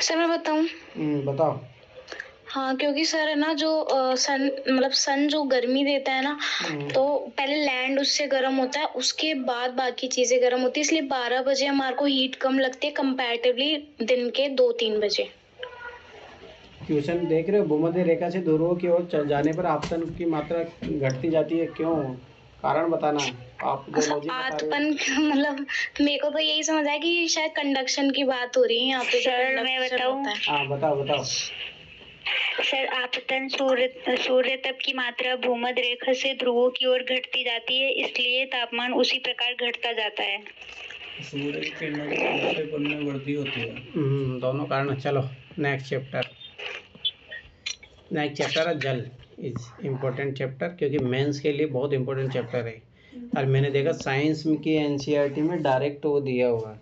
सर मैं बताऊं? बताओ। हाँ, क्योंकि सर है ना, जो सन मतलब सन जो गर्मी देता है ना, तो पहले लैंड उससे गर्म होता है, उसके बाद बाकी चीजें गर्म होती है, इसलिए 12 बजे हमारे को हीट कम लगती है कंपैरेटिवली दिन के 2-3 बजे। क्वेश्चन देख रहे हो, भूमध्य रेखा से ध्रुवों की ओर जाने पर आपतन की मात्रा घटती जाती है, क्यों? कारण बताना। आप जो लॉजिक बता रहे आपतन मतलब मेरे को तो यही समझ आया कि शायद कंडक्शन की बात हो रही है यहाँ पे। सर मैं बताऊं? हाँ बताओ। सर आपतन सूर्य तप की मात्रा भूमध्य रेखा से ध्रुवों की ओर घटती जाती है, इसलिए तापमान उसी प्रकार घटता जाता है। सूर्य की किरणों की प्रक्षेपण में वृद्धि होती है। दोनों कारण। चलो नेक्स्ट चैप्टर है जल। इज इम्पोर्टेंट चैप्टर, क्योंकि मेंस के लिए बहुत इम्पोर्टेंट चैप्टर है। और मैंने देखा साइंस की एनसीईआरटी में डायरेक्ट वो दिया हुआ है।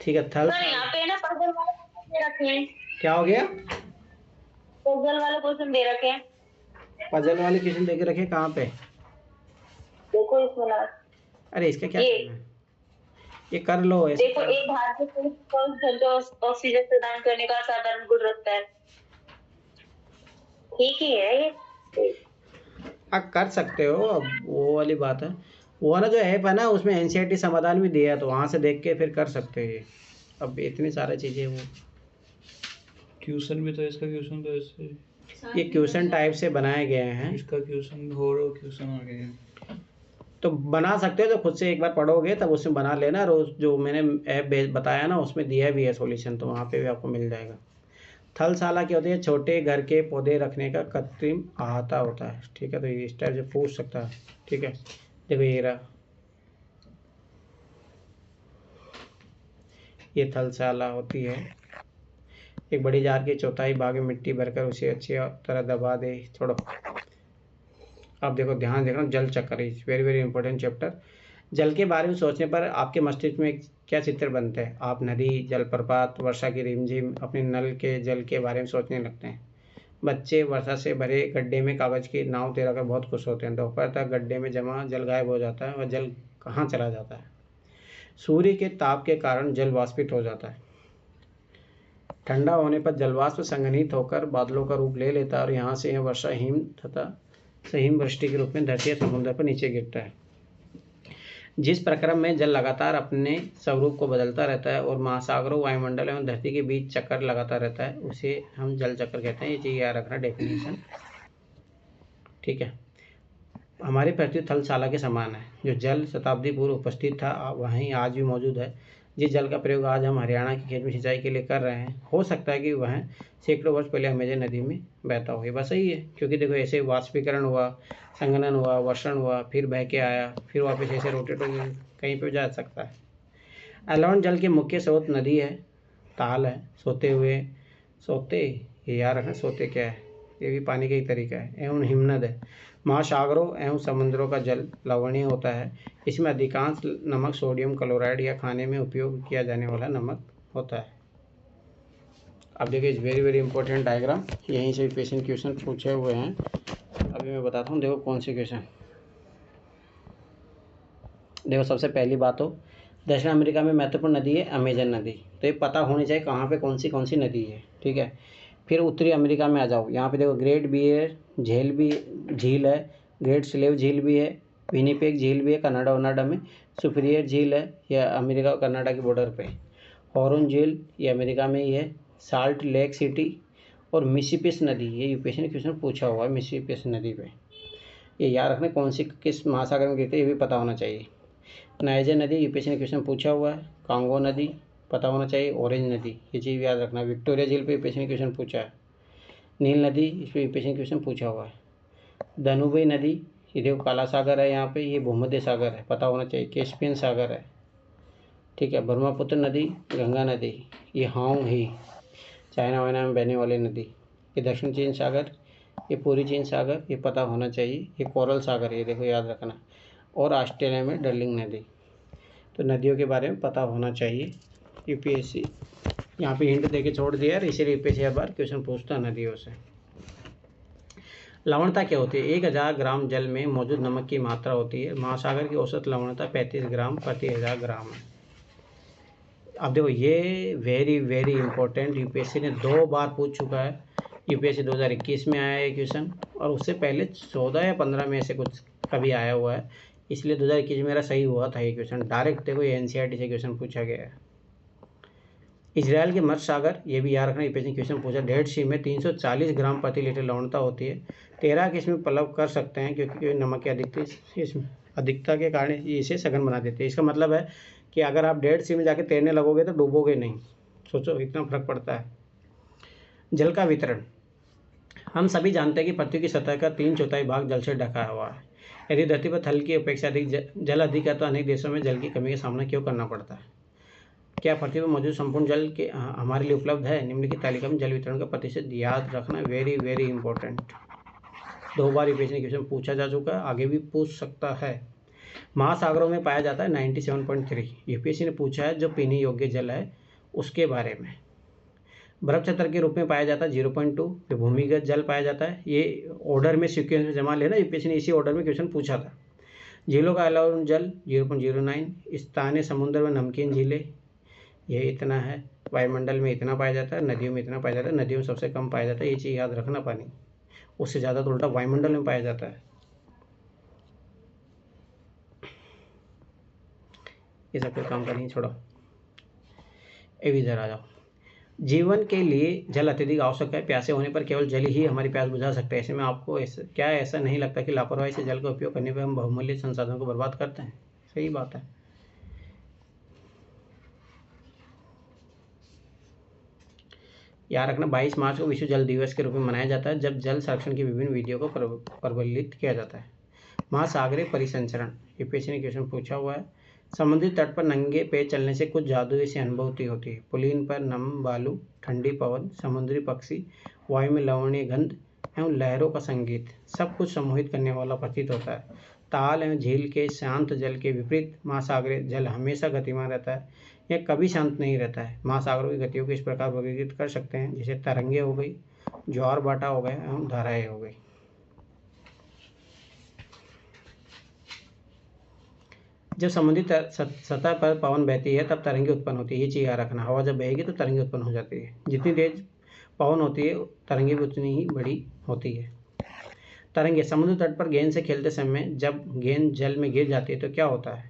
ठीक है। थल यहाँ पे ना पजल वाले क्वेश्चन दे रखे हैं। क्या हो गया? पजल वाले क्वेश्चन दे रखे हैं। पजल वाले क्वेश्चन दे के रखे कहाँ पे? देखो इसमें ना। अरे इसका क्या करना है? ये कर लो ऐसे। देखो, एक भारतीय ऑक्सीजन प्रदान करने का साधारण गुण रखता है। ठीक ही है ये। आप कर सकते हो, अब वो वाली बात है। वो ना जो ऐप है ना, उसमें एनसीईआरटी समाधान भी दिया है, तो वहाँ से देख के फिर कर सकते हैं। अब इतनी सारी चीज़ें वो क्वेश्चन भी तो इसका क्वेश्चन तो ऐसे ये क्वेश्चन टाइप से बनाए गए हैं। इसका क्वेश्चन और क्वेश्चन आ गए हैं, तो बना सकते हो, तो खुद से एक बार पढ़ोगे तब उसमें बना लेना। रोज जो मैंने ऐप बताया ना, उसमें दिया भी है सॉल्यूशन, तो वहाँ पे भी आपको मिल जाएगा। थलशाला क्या होती है? छोटे घर के पौधे रखने का कृत्रिम अहाता होता है। ठीक है, तो इस टाइप से पूछ सकता है। ठीक है, देखो ये रहा, ये थलशाला होती है। एक बड़ी जार की चौथाई भाग में मिट्टी भरकर उसे अच्छी तरह दबा दे। छोड़ो, आप देखो, ध्यान देखना, जल चक्र is very very important chapter. जल के बारे में सोचने पर आपके मस्तिष्क में क्या चित्र बनते हैं? आप नदी, जलप्रपात, वर्षा की रिमझिम, अपने नल के जल के बारे में सोचने लगते हैं। बच्चे वर्षा से भरे गड्ढे में कागज की नाव तैराकर बहुत खुश होते हैं। दोपहर तक गड्ढे में जमा जल गायब हो जाता है, और जल कहाँ चला जाता है? सूर्य के ताप के कारण जल वाष्पित हो जाता है। ठंडा होने पर जलवाष्प संघनित होकर बादलों का रूप ले लेता है, और यहाँ से यह वर्षा हिम तथा हिम वृष्टि के रूप में धरती या समुद्र पर नीचे गिरता है। जिस प्रक्रम में जल लगातार अपने स्वरूप को बदलता रहता है और महासागरों, वायुमंडल एवं धरती के बीच चक्कर लगाता रहता है, उसे हम जल चक्र कहते हैं। ये चीज़ याद रखना, डेफिनेशन। ठीक है, हमारी पृथ्वी थलशाला के समान है। जो जल शताब्दी पूर्व उपस्थित था वहीं आज भी मौजूद है। जिस जल का प्रयोग आज हम हरियाणा के खेत में सिंचाई के लिए कर रहे हैं, हो सकता है कि वह सैकड़ों वर्ष पहले अमेजन नदी में बहता हो। ये बात सही है, क्योंकि देखो ऐसे वाष्पीकरण हुआ, संघनन हुआ, वर्षण हुआ, फिर बह के आया, फिर वापस ऐसे रोटेट हो कहीं पर जा सकता है। अलावन जल के मुख्य स्रोत नदी है, ताल है, सोते ये याद रखना, सोते क्या है, ये भी पानी का ही तरीका है, एवं हिमनद है। महासागरों एवं समुद्रों का जल लवणीय होता है। इसमें अधिकांश नमक सोडियम क्लोराइड या खाने में उपयोग किया जाने वाला नमक होता है। अब देखिए, इस वेरी वेरी इंपॉर्टेंट डायग्राम, यहीं से पेशेंट क्वेश्चन पूछे हुए हैं। अभी मैं बताता हूँ, देखो कौन से क्वेश्चन। देखो, सबसे पहली बात हो, दक्षिण अमेरिका में महत्वपूर्ण नदी है अमेजन नदी, तो ये पता होनी चाहिए कहाँ पे कौन सी नदी है। ठीक है, फिर उत्तरी अमेरिका में आ जाओ, यहाँ पे देखो ग्रेट बियर झील है, ग्रेट स्लेव झील भी है, विनिपेग झील भी है, कनाडा में सुपीरियर झील है, यह अमेरिका और कनाडा के बॉर्डर पे। हॉर्न झील ये अमेरिका में ही है। साल्ट लेक सिटी और मिसिसिपी नदी, ये यूपीएससी ने क्वेश्चन पूछा हुआ है मिसिसिपी नदी पे। ये याद रखना, कौन सी किस महासागर में गिरती है, ये भी पता होना चाहिए। नाइजर नदी यूपीएससी ने क्वेश्चन पूछा हुआ है। कांगो नदी पता होना चाहिए। ऑरेंज नदी, ये चीज़ याद रखना। विक्टोरिया झील पे यूपीएससी ने क्वेश्चन पूछा है। नील नदी, इस पर यूपीएससी ने क्वेश्चन पूछा हुआ है। दानुबे नदी, ये देखो काला सागर है यहाँ पे, ये भूमध्य सागर है, पता होना चाहिए। कैस्पियन सागर है। ठीक है, ब्रह्मपुत्र नदी, गंगा नदी, ये हाउ ही चाइना वाइना में बहने वाली नदी। ये दक्षिण चीन सागर, ये पूर्वी चीन सागर, ये पता होना चाहिए। ये कोरल सागर, ये देखो याद रखना। और ऑस्ट्रेलिया में डर्लिंग नदी। तो नदियों के बारे में पता होना चाहिए। यूपीएससी यहाँ पे हिंट देके छोड़ दिया है, इसीलिए यूपीएससी हर बार क्वेश्चन पूछता है नदियों से। लवणता क्या होती है? 1000 ग्राम जल में मौजूद नमक की मात्रा होती है। महासागर की औसत लवणता 35 ग्राम प्रति 1000 ग्राम है। अब देखो ये वेरी वेरी इंपॉर्टेंट, यूपीएससी ने 2 बार पूछ चुका है। यूपीएससी 2021 में आया है क्वेश्चन, और उससे पहले 14 या 15 में से कुछ कभी आया हुआ है, इसलिए 2021 में मेरा सही हुआ था ये क्वेश्चन। डायरेक्ट देखो ये एनसीईआरटी से क्वेश्चन पूछा गया है। इजराइल के मध्य सागर, ये भी याद रखना, यूपीएससी क्वेश्चन पूछा। डेड सी में 340 ग्राम प्रति लीटर लवणता होती है। 13 के इसमें पलव कर सकते हैं, क्योंकि नमक की अधिकता के कारण इसे सघन बना देते हैं। इसका मतलब है कि अगर आप डेड सी में जाके तैरने लगोगे तो डूबोगे नहीं। सोचो इतना फर्क पड़ता है। जल का वितरण, हम सभी जानते हैं कि पृथ्वी की सतह का 3/4 भाग जल से ढका हुआ है। यदि धरती पर थल की अपेक्षा अधिक जल अधिक है तो अनेक देशों में जल की कमी का सामना क्यों करना पड़ता है? क्या पृथ्वी पर मौजूद संपूर्ण जल के हमारे लिए उपलब्ध है? निम्नलिखित तालिका में जल वितरण का प्रतिशत याद रखना, वेरी वेरी इंपॉर्टेंट। 2 बार यूपीएससी क्वेश्चन पूछा जा चुका है, आगे भी पूछ सकता है। महासागरों में पाया जाता है 97.3। यूपीएससी ने पूछा है जो पीने योग्य जल है उसके बारे में। बर्फ छतर के रूप में पाया जाता है 0.2। फिर भूमिगत जल पाया जाता है, ये ऑर्डर में सीक्वेंस में जमा लेना, यूपीएससी ने इसी ऑर्डर में क्वेश्चन पूछा था। झीलों का अलाउन जल 0.09। स्थानीय समुद्र में नमकीन झीलें, ये इतना है। वायुमंडल में इतना पाया जाता है, नदियों में इतना पाया जाता है। नदियों में सबसे कम पाया जाता है, ये चीज़ याद रखना। पानी उससे ज़्यादा तो उल्टा वायुमंडल में पाया जाता है। ये सब कोई काम करनी छोड़ो, इधर आ जाओ। जीवन के लिए जल अत्यधिक आवश्यक है। प्यासे होने पर केवल जल ही हमारी प्यास बुझा सकता है। ऐसे में आपको ऐसा नहीं लगता कि लापरवाही से जल का उपयोग करने पर हम बहुमूल्य संसाधनों को बर्बाद करते हैं? सही बात है। याद रखना 22 मार्च को विश्व जल दिवस के रूप में मनाया जाता है, जब जल संरक्षण की विभिन्न विधियों को प्रबलित किया जाता है। महासागरीय परिसंचरण, यूपीएससी ने क्वेश्चन पूछा हुआ है। समुद्री तट पर नंगे पैर चलने से कुछ जादुई सी अनुभूति होती है। पुलिन पर नम बालू, ठंडी पवन, समुद्री पक्षी, वायु में लवणीय गंध एवं लहरों का संगीत, सब कुछ सम्मोहित करने वाला प्रतीत होता है। ताल एवं झील के शांत जल के विपरीत महासागरीय जल हमेशा गतिमान रहता है, यह कभी शांत नहीं रहता है। महासागरों की गतियों को इस प्रकार वर्गीकृत कर सकते हैं, जैसे तरंगे हो गई, ज्वार भाटा हो गए एवं धाराएं हो गई। जब समुद्री सतह पर पवन बहती है तब तरंगे उत्पन्न होती है, ये चीज़ याद रखना। हवा जब बहेगी तो तरंगे उत्पन्न हो जाती है। जितनी तेज पवन होती है तरंगे भी उतनी ही बड़ी होती है। तरंगे, समुद्र तट पर गेंद से खेलते समय जब गेंद जल में गिर जाती है तो क्या होता है?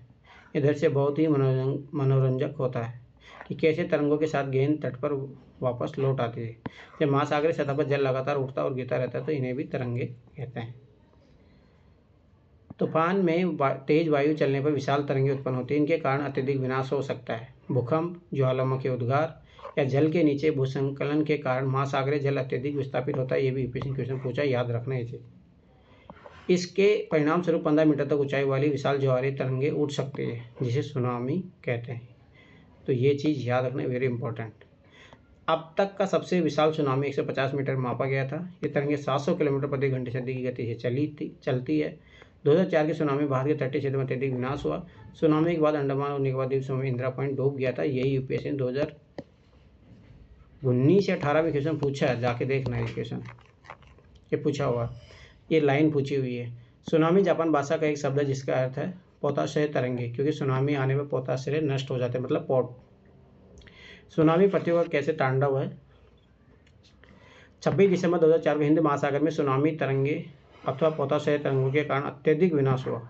यह दृश्य बहुत ही मनोरंजक होता है कि कैसे तरंगों के साथ गेंद तट पर वापस लौट आती है। जब महासागरीय सतह पर जल लगातार उठता और गिरता रहता है तो इन्हें भी तरंगे कहते हैं। तूफान में तेज वायु चलने पर विशाल तरंगे उत्पन्न होती हैं, इनके कारण अत्यधिक विनाश हो सकता है। भूकंप, ज्वालामुखी उद्गार या जल के नीचे भूसंकलन के कारण महासागरीय जल अत्यधिक विस्थापित होता है। ये भी यूपीएससी क्वेश्चन पूछा, याद रखना इसे। इसके परिणाम स्वरूप 15 मीटर तक ऊंचाई वाली विशाल ज्वारीय तरंगे उठ सकती है, जिसे सुनामी कहते हैं। तो ये चीज़ याद रखना, वेरी इंपॉर्टेंट। अब तक का सबसे विशाल सुनामी 150 मीटर मापा गया था। ये तरंगे 700 किलोमीटर प्रति घंटे से अधिक की गति से चलती है। 2004 की सुनामी भारत के तटीय क्षेत्र में अत्यधिक विनाश हुआ। सुनामी के बाद अंडमान और निकोबार द्वीप समूह में इंदिरा पॉइंट डूब गया था। यही यूपीएससी ने 2019 या 18 में क्वेश्चन पूछा है, जाके देखना है क्वेश्चन, ये पूछा हुआ, ये लाइन पूछी हुई है। सुनामी जापान भाषा का एक शब्द है जिसका अर्थ है पोताश्रय तरंगे, क्योंकि सुनामी आने पर पोताश्रय नष्ट हो जाते हैं, मतलब पोर्ट। सुनामी पृथ्वी पर कैसे तांडव है? 26 दिसंबर 2004 को हिंद महासागर में सुनामी तरंगे अथवा पोताश्रय तरंगों के कारण अत्यधिक विनाश हुआ।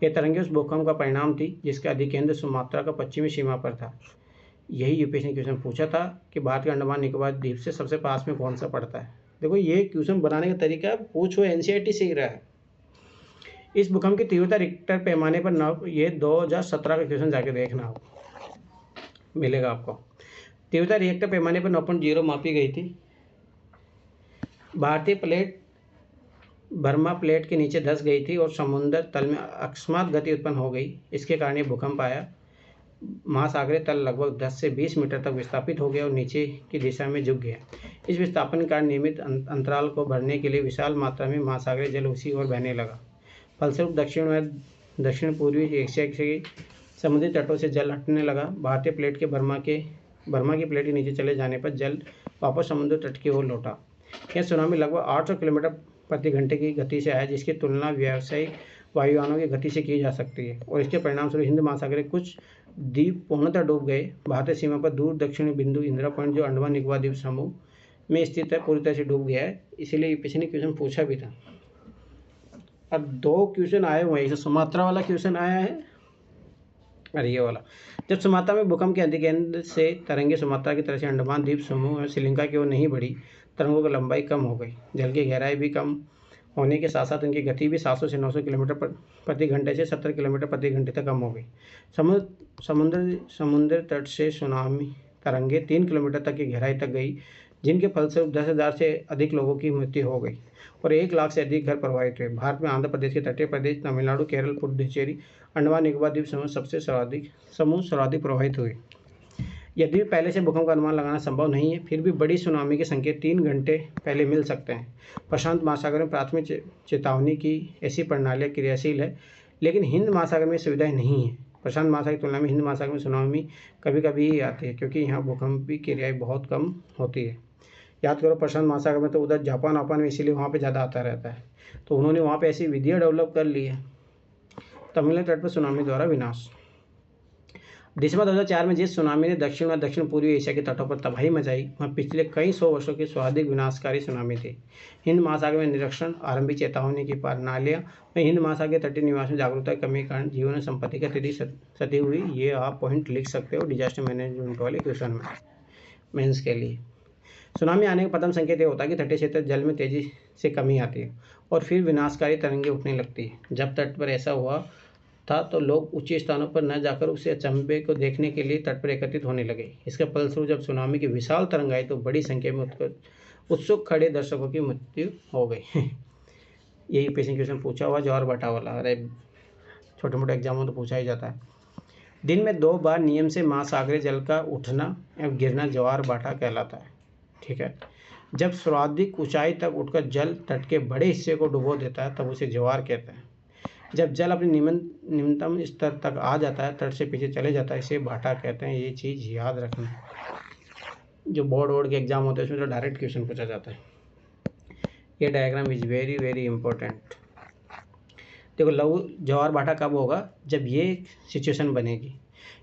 यह तरंगे उस भूकंप का परिणाम थी जिसका अधिकेंद्र सुमात्रा का पश्चिमी सीमा पर था। यही यूपीएससी ने क्वेश्चन पूछा था कि भारत के अंडमान निकोबार द्वीप से सबसे पास में कौन सा पड़ता है। देखो ये क्वेश्चन बनाने का तरीका पूछो एनसीईआरटी से ही रहा है। इस भूकंप की तीव्रता रिक्टर पैमाने पर 9, ये 2017 का क्वेश्चन जाके देखना, आप मिलेगा आपको। तीव्रता रिक्टर पैमाने पर 9.0 मापी गई थी। भारतीय प्लेट बर्मा प्लेट के नीचे धंस गई थी और समुद्र तल में अकस्मात गति उत्पन्न हो गई। इसके कारण ये भूकंप आया। महासागरीय तल लगभग 10 से 20 मीटर तक विस्थापित हो गया और नीचे की दिशा में झुक गया। इस विस्थापन के कारण नियमित अंतराल को भरने के लिए विशाल मात्रा में महासागरीय जल उसी ओर बहने लगा। फलस्वरूप दक्षिण पूर्वी एशिया के समुद्री तटों से जल हटने लगा। भारतीय प्लेट के बर्मा की प्लेट के नीचे चले जाने पर जल वापस समुद्र तट की ओर लौटा। यह सुनामी लगभग 800 किलोमीटर प्रति घंटे की गति से आया, जिसकी तुलना व्यावसायिक वायुयानों की गति से की जा सकती है, और इसके परिणामस्वरूप हिंद महासागर के कुछ द्वीप पूर्णतः डूब गए। भारतीय सीमा पर दूर दक्षिणी बिंदु इंदिरा पॉइंट, जो अंडमान निकोबार द्वीप समूह में स्थित है, पूरी तरह से डूब गया है। इसीलिए यूपीएससी ने क्वेश्चन पूछा भी था। अब 2 क्वेश्चन आए हुए हैं। सुमात्रा वाला क्वेश्चन आया है और ये वाला। जब सुमात्रा में भूकंप के अधिकेंद्र से तरंगे सुमात्रा की तरफ से अंडमान द्वीप समूह में श्रीलंका की ओर नहीं बढ़ी, तरंगों की लंबाई कम हो गई, जल की गहराई भी कम होने के साथ साथ उनकी गति भी 700 से 900 किलोमीटर प्रति घंटे से 70 किलोमीटर प्रति घंटे तक कम हो गई। समुद्र तट से सुनामी तरंगे 3 किलोमीटर तक की गहराई तक गई, जिनके फलस्वरूप 10,000 से अधिक लोगों की मृत्यु हो गई और 1 लाख से अधिक घर प्रभावित हुए। भारत में आंध्र प्रदेश के तटीय प्रदेश, तमिलनाडु, केरल, पुडुचेरी, अंडमान निकोबार द्वीप समूह सर्वाधिक प्रभावित हुए। यदि पहले से भूकंप का अनुमान लगाना संभव नहीं है, फिर भी बड़ी सुनामी के संकेत 3 घंटे पहले मिल सकते हैं। प्रशांत महासागर में प्राथमिक चेतावनी की ऐसी प्रणालियाँ क्रियाशील है, लेकिन हिंद महासागर में सुविधाएं नहीं है। प्रशांत महासागर की तुलना में हिंद महासागर में सुनामी कभी कभी ही आती है, क्योंकि यहाँ भूकंप की क्रियाएँ बहुत कम होती है। याद करो, प्रशांत महासागर में तो उधर जापान में, इसीलिए वहाँ पे ज़्यादा आता रहता है, तो उन्होंने वहाँ पे ऐसी विधियाँ डेवलप कर ली है। तमिलनाडु तट पर सुनामी द्वारा विनाश। दिसंबर 2004 में जिस सुनामी ने दक्षिण व दक्षिण पूर्वी एशिया के तटों पर तबाही मचाई, वह पिछले कई 100 वर्षों की सर्वाधिक विनाशकारी सुनामी थी। हिंद महासागर में निरीक्षण, आरंभिक चेतावनी की प्रणालियाँ में हिंद महासागर के तटीय निवास में जागरूकता की कमी के कारण जीवन और संपत्ति की क्षति हुई। ये आप पॉइंट लिख सकते हो डिजास्टर मैनेजमेंट वाले क्वेश्चन में, मेंस के लिए। सुनामी आने का प्रथम संकेत ये होता है कि तटीय क्षेत्र जल में तेजी से कमी आती है और फिर विनाशकारी तरंगें उठने लगती है। जब तट पर ऐसा हुआ था तो लोग ऊंचे स्थानों पर न जाकर उसे अचंभे को देखने के लिए तट पर एकत्रित होने लगे। इसके फलस्वरूप जब सुनामी की विशाल तरंग आई तो बड़ी संख्या में उत्सुक खड़े दर्शकों की मृत्यु हो गई। यही पेशेंट क्वेश्चन पूछा हुआ ज्वार भाटा वाला। अरे छोटे मोटे एग्जामों तो पूछा ही जाता है। दिन में 2 बार नियम से महासागरीय जल का उठना एवं गिरना ज्वार भाटा कहलाता है। ठीक है, जब सर्वाधिक ऊंचाई तक उठकर जल तट के बड़े हिस्से को डुबो देता है तब उसे ज्वार कहते हैं। जब जल अपने निम्नतम स्तर तक आ जाता है, तट से पीछे चले जाता है, इसे भाटा कहते हैं। ये चीज़ याद रखना। जो बोर्ड के एग्जाम होते हैं उसमें तो डायरेक्ट क्वेश्चन पूछा जाता है। ये diagram is very very important. देखो, लघु ज्वार भाटा कब होगा? जब ये सिचुएशन बनेगी,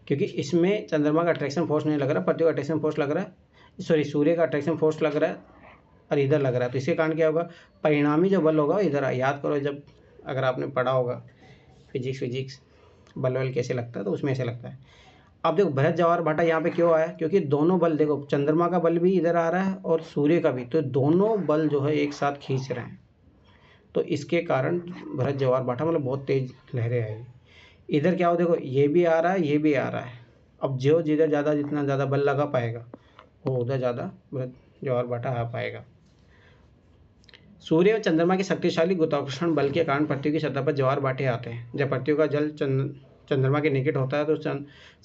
क्योंकि इसमें चंद्रमा का अट्रैक्शन फोर्स नहीं लग रहा, पृथ्वी का अट्रैक्शन फोर्स लग रहा है, सूर्य का अट्रैक्शन फोर्स लग रहा है और इधर लग रहा है। तो इसके कारण क्या होगा? परिणामी जो बल होगा इधर। याद करो, जब अगर आपने पढ़ा होगा फिजिक्स बल कैसे लगता है, तो उसमें ऐसे लगता है। अब देखो, बृहद ज्वार भाटा यहाँ पे क्यों आया? क्योंकि दोनों बल, देखो चंद्रमा का बल भी इधर आ रहा है और सूर्य का भी, तो दोनों बल जो है एक साथ खींच रहे हैं, तो इसके कारण बृहद ज्वार भाटा मतलब बहुत तेज लहरें आई। इधर क्या हो, देखो ये भी आ रहा है, ये भी आ रहा है। अब जो जितना ज़्यादा बल लगा पाएगा वो उधर ज़्यादा बृहद ज्वार भाटा आ पाएगा। सूर्य और चंद्रमा के शक्तिशाली गुरुत्वाकर्षण बल के कारण पृथ्वी की सतह पर ज्वार भाटे आते हैं। जब पृथ्वी का जल चंद्रमा के निकट होता है तो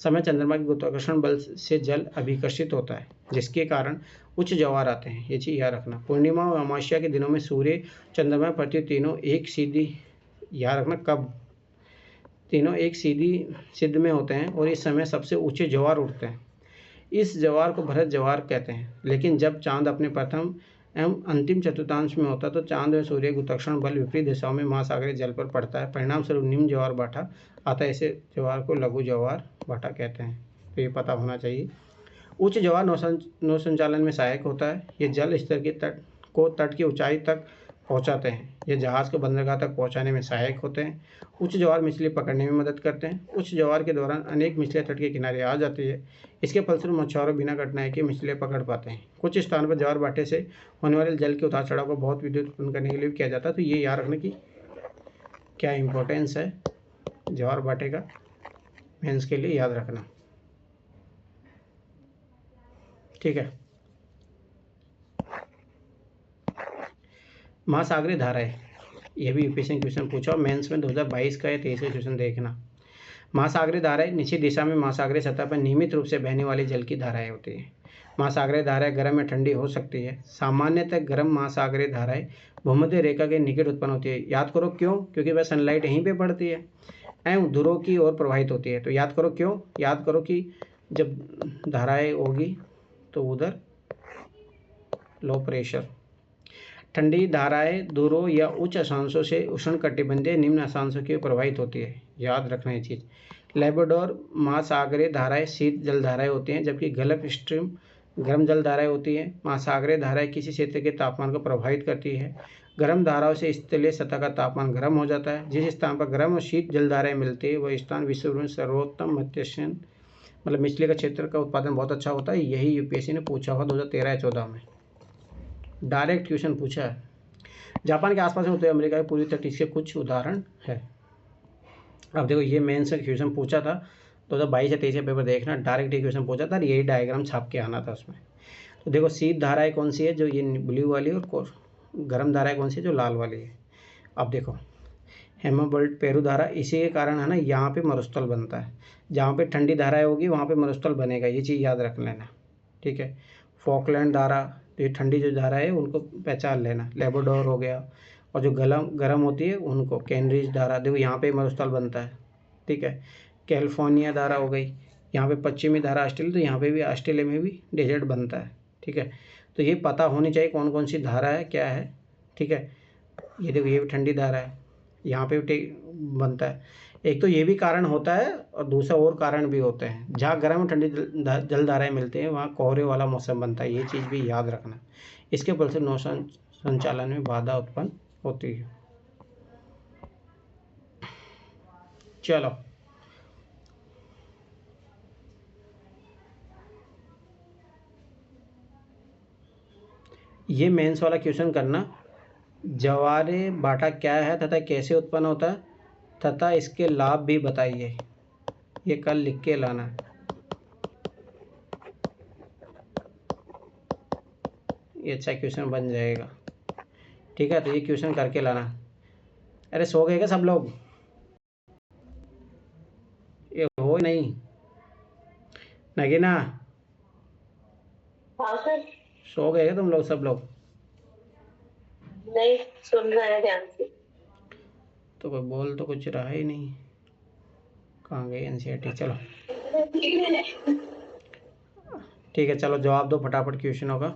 समय चंद्रमा के गुरुत्वाकर्षण बल से जल अभिकर्षित होता है, जिसके कारण उच्च ज्वार आते हैं। ये चीज़ याद रखना। पूर्णिमा और अमावस्या के दिनों में सूर्य, चंद्रमा, पृथ्वी तीनों एक सीधी, याद रखना कब, तीनों एक सीधी सिद्ध में होते हैं और इस समय सबसे ऊंचे ज्वार उठते हैं। इस ज्वार को बृहद ज्वार कहते हैं। लेकिन जब चांद अपने प्रथम एवं अंतिम चतुर्थांश में होता है तो चांद और सूर्य गुरुत्वाकर्षण बल विपरीत दिशाओं में महासागरीय जल पर पड़ता है। परिणाम स्वरूप निम्न ज्वार भाटा आता है। ऐसे ज्वार को लघु ज्वार भाटा कहते हैं, तो ये पता होना चाहिए। उच्च ज्वार नौ संचालन में सहायक होता है। ये जल स्तर के तट की ऊंचाई तक पहुंचाते हैं। ये जहाज़ को बंदरगाह तक पहुंचाने में सहायक होते हैं। उच्च ज्वार मछली पकड़ने में मदद करते हैं। उच्च ज्वार के दौरान अनेक मछलियाँ तट के किनारे आ जाती है। इसके फलस्वरूप मछुआरों बिना कठिनाई के मछलियाँ पकड़ पाते हैं। कुछ स्थानों पर ज्वार भाटे से होने वाले जल के उतार चढ़ाव को बहुत विद्युत उत्पन्न करने के लिए भी किया जाता है। तो ये याद रखने की क्या इम्पोर्टेंस है ज्वार भाटे का, मेंस के लिए याद रखना। ठीक है। महासागरीय धाराएं, यह भी यूपीएससी क्वेश्चन पूछा मेंस में 2022 का या 23 का क्वेश्चन देखना। महासागरीय धाराएं निश्चित दिशा में महासागरीय सतह पर नियमित रूप से बहने वाली जल की धाराएं होती हैं। महासागरीय धाराएं गर्म या ठंडी हो सकती है। सामान्यतः गर्म महासागरीय धाराएं भूमध्य रेखा के निकट उत्पन्न होती है। याद करो क्यों? क्योंकि वह सनलाइट यहीं पे पड़ती है एवं ध्रुवों की ओर प्रवाहित होती है। तो याद करो क्यों? याद करो कि जब धाराएं होगी तो उधर लो प्रेशर। ठंडी धाराएं ध्रुवों या उच्च अक्षांशों से उष्णकटिबंधीय निम्न अक्षांशों की ओर प्रवाहित होती है। याद रखना ये चीज़। लेब्राडोर महासागरीय धाराएं शीत जल धाराएं होती हैं, जबकि गल्फ स्ट्रीम गर्म जल धाराएं होती हैं। महासागरीय धाराएं किसी क्षेत्र के तापमान को प्रभावित करती है। गर्म धाराओं से स्थलीय सतह का तापमान गर्म हो जाता है। जिस स्थान पर गर्म और शीत जल धाराएं मिलती है वह स्थान विश्व में सर्वोत्तम मत्स्य मतलब मछली का क्षेत्र का उत्पादन बहुत अच्छा होता है। यही यूपीएससी ने पूछा हुआ 2013 या 14 में डायरेक्ट क्वेश्चन पूछा है। जापान के आसपास में उत्तर अमेरिका के पूर्वी तट इसके कुछ उदाहरण है। अब देखो ये मेंस का क्वेश्चन पूछा था 2022 या 23 का पेपर देखना, डायरेक्ट क्वेश्चन पूछा था और यही डायग्राम छाप के आना था उसमें। तो देखो शीत धाराएं कौन सी है, जो ये ब्लू वाली, और गर्म धाराएं कौन सी है, जो लाल वाली है। अब देखो हेमाबोल्ट पेरू धारा, इसी के कारण है ना यहाँ पे मरुस्थल बनता है। जहाँ पे ठंडी धाराएं होगी वहाँ पे मरुस्थल बनेगा, ये चीज़ याद रख लेना, ठीक है। फॉकलैंड धारा, ये ठंडी जो धारा है उनको पहचान लेना। लेब्राडोर हो गया, और जो गर्म होती है उनको कैनरीज धारा, देखो यहाँ पे मरुस्थल बनता है, ठीक है। कैलिफोर्निया धारा हो गई, यहाँ पे पश्चिमी धारा ऑस्ट्रेलिया, तो यहाँ पे भी ऑस्ट्रेलिया में भी डेजर्ट बनता है, ठीक है। तो ये पता होनी चाहिए कौन कौन सी धारा है, क्या है, ठीक है। ये देखो ये भी ठंडी धारा है, यहाँ पे भी बनता है। एक तो ये भी कारण होता है और दूसरा और कारण भी होते हैं। जहाँ गर्म और ठंडी जल धाराएँ मिलती हैं वहाँ कोहरे वाला मौसम बनता है, ये चीज़ भी याद रखना। इसके फल से नौ संचालन में बाधा उत्पन्न होती है। चलो ये मेंस वाला क्वेश्चन करना। ज्वारे भाटा क्या है तथा कैसे उत्पन्न होता है तथा इसके लाभ भी बताइए, ये कल लिख के लाना। ये अच्छा क्वेश्चन बन जाएगा, ठीक है। तो ये क्वेश्चन करके लाना। अरे सो गए क्या सब लोग? ये हो नहीं नगीना, हाँ सर। सो गए क्या तुम लोग सब लोग? नहीं, सुन रहे हैं ध्यान से। तो कोई बोल तो कुछ रहा ही नहीं, कहाँ गई एनसीईआरटी? चलो ठीक है, चलो जवाब दो फटाफट क्वेश्चनों का।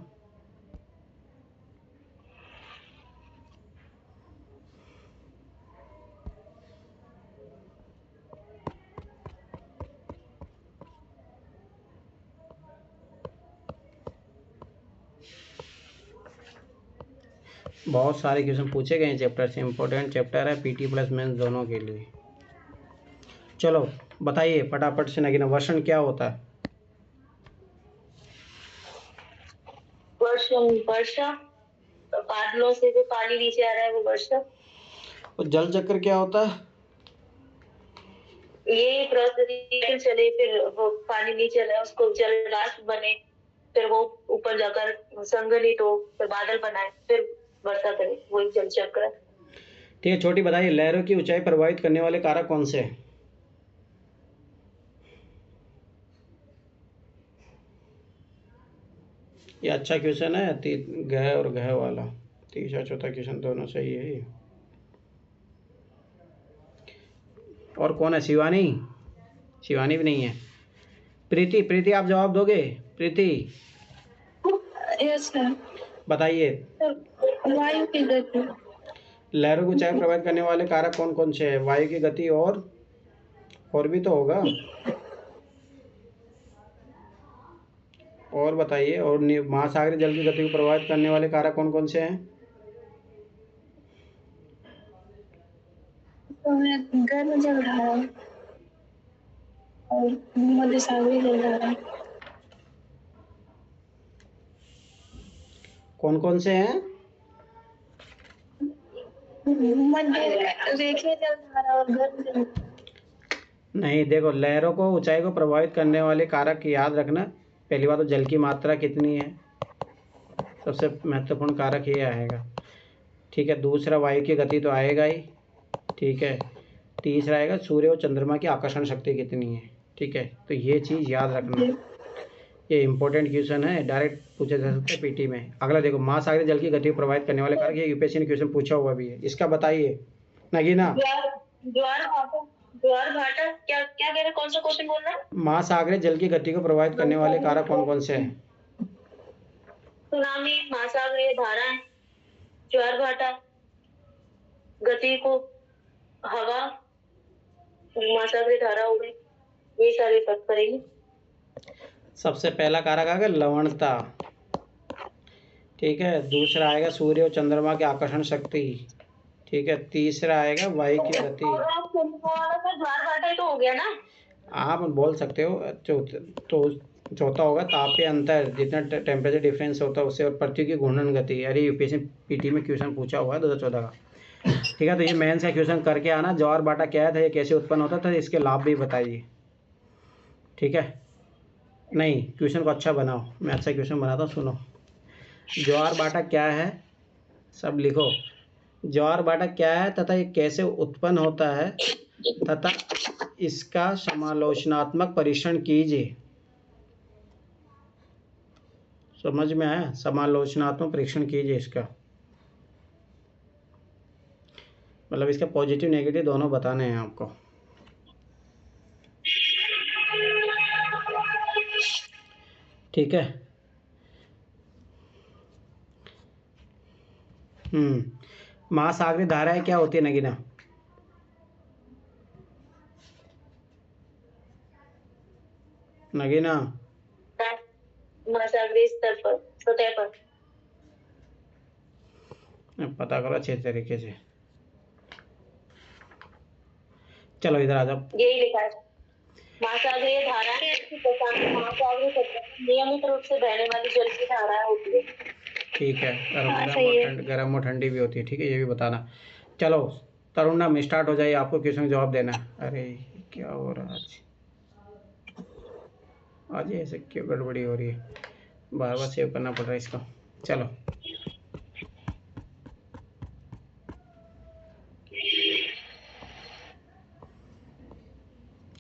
बहुत सारे क्वेश्चन पूछे गए हैं चैप्टर से, इम्पोर्टेंट चैप्टर है पीटी प्लस मेंस दोनों के लिए। चलो बताइए फटाफट से नगीना, वर्षण क्या होता है? वर्षा बादलों से जो पानी नीचे आ रहा है वो वर्षा। और जल चक्र क्या होता है? ये प्रोसेस चले, फिर वो पानी नीचे रहा है उसको जल राष्ट्र बने, फिर वो ऊपर जाकर संघनित हो, फिर बादल बनाए, फिर वर्षा करे, वही जल चक्र। ठीक है, छोटी बताइए लहरों की ऊंचाई प्रभावित करने वाले कारक कौन से हैं? ये अच्छा क्वेश्चन है, गह और गह वाला, तीसरा चौथा क्वेश्चन दोनों सही है ये। और कौन है? शिवानी? शिवानी भी नहीं है। प्रीति, प्रीति आप जवाब दोगे? प्रीति यस सर। बताइए वायु की गति। लहरों को ऊंचाई प्रभावित करने वाले कारक कौन कौन से हैं? वायु की गति और भी तो होगा, और बताइए। और महासागरीय जल की गति को प्रभावित करने वाले कारक कौन कौन से हैं? गर्म जल धारा और मध्य सागरीय जल धारा। कौन कौन से हैं? मध्य रेखीय जल धारा और गर्म जल। नहीं, देखो लहरों को ऊंचाई को प्रभावित करने वाले कारक याद रखना। पहली बात तो जल की मात्रा कितनी है, सबसे महत्वपूर्ण कारक ये आएगा, ठीक है। दूसरा वायु की गति तो आएगा ही, ठीक है। तीसरा आएगा सूर्य और चंद्रमा की आकर्षण शक्ति कितनी है, ठीक है। तो ये चीज़ याद रखना, ये इंपॉर्टेंट क्वेश्चन है, डायरेक्ट पूछा जा सकता है पीटी में। अगला देखो महासागरीय जल की गति को प्रभावित करने वाले कारक, ये यूपीएससी ने क्वेश्चन पूछा हुआ भी है, इसका बताइए नगीना। ज्वार भाटा क्या क्या कह रहे, कौन सा क्वेश्चन बोल रहा है? महासागरीय जल की गति को प्रभावित करने वाले कारक कौन कौन से हैं? सुनामी, महासागरीय धाराएं। ज्वार भाटा गति को हवा महासागरीय धारा हो गई, ये सारे फर्क करेंगे। सबसे पहला कारक आएगा लवणता, ठीक है। दूसरा आएगा सूर्य और चंद्रमा की आकर्षण शक्ति, ठीक है। तीसरा आएगा वायु की गति। ज्वार भाटा तो हो गया ना, आप बोल सकते हो। चौथा होगा तापीय अंतर, जितना टेम्परेचर डिफरेंस होता है उससे, और पृथ्वी की घूर्णन गति। अरे यूपीएससी पीटी में क्वेश्चन पूछा हुआ है 2014 का, ठीक है। तो ये मेंस का क्वेश्चन करके आना। ज्वार भाटा क्या था, ये कैसे उत्पन्न होता था, इसके लाभ भी बताइए, ठीक है। नहीं, क्वेश्चन को अच्छा बनाओ, मैं अच्छा क्वेश्चन बनाता हूँ, सुनो। ज्वार भाटा क्या है, सब लिखो। ज्वार भाटा क्या है तथा ये कैसे उत्पन्न होता है तथा इसका समालोचनात्मक परीक्षण कीजिए। समझ में आया? समालोचनात्मक परीक्षण कीजिए इसका, मतलब इसका पॉजिटिव नेगेटिव दोनों बताने हैं आपको। ठीक है। महासागरीय धाराएं क्या होती है नगीना? नगीना महासागरीय स्तर पर, सतह पर। पता करो अच्छे तरीके से। चलो इधर आ जाओ। यही लिखा है, महासागरीय धाराएं महासागरीय सतह पर नियमित रूप से बहने वाली जल की धाराएं होती है। ठीक है। गर्म और ठंडी भी होती है, ठीक है, ये भी बताना। चलो तरुण नाम स्टार्ट हो जाइए, आपको क्वेश्चन जवाब देना है। अरे क्या हो रहा है आज ऐसे क्यों गड़बड़ी हो रही है, बार बार सेव करना पड़ रहा है इसको। चलो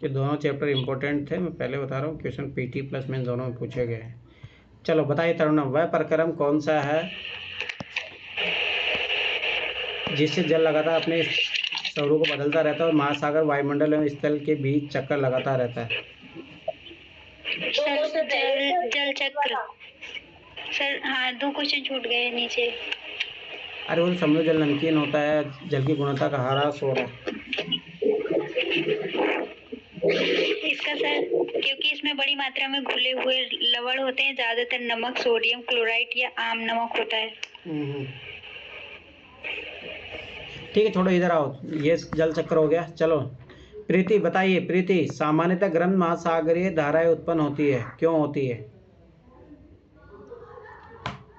ये दोनों चैप्टर इंपॉर्टेंट थे, मैं पहले बता रहा हूँ। क्वेश्चन पीटी प्लस मेन दोनों में पूछे गए हैं। चलो बताइए तरुणम, वह प्रक्रम कौन सा है जिससे जल लगातार अपने स्वरूप को बदलता रहता है और महासागर वायुमंडल एवं स्थल के बीच चक्कर लगाता रहता है? जल चक्र सर। हाँ, 2 क्वेश्चन छूट गए नीचे। अरे वो समुद्र जल नमकीन होता है, जल की गुणवत्ता का ह्रास हो रहा है इसका सर, क्योंकि इसमें बड़ी मात्रा में घुले हुए लवण होते हैं, ज्यादातर नमक, सोडियम क्लोराइड या आम नमक होता है। ठीक है, छोड़ो इधर आओ, ये जल चक्र हो गया। चलो प्रीति बताइए, प्रीति सामान्यतः गर्म महासागरीय धाराएं उत्पन्न होती है, क्यों होती है?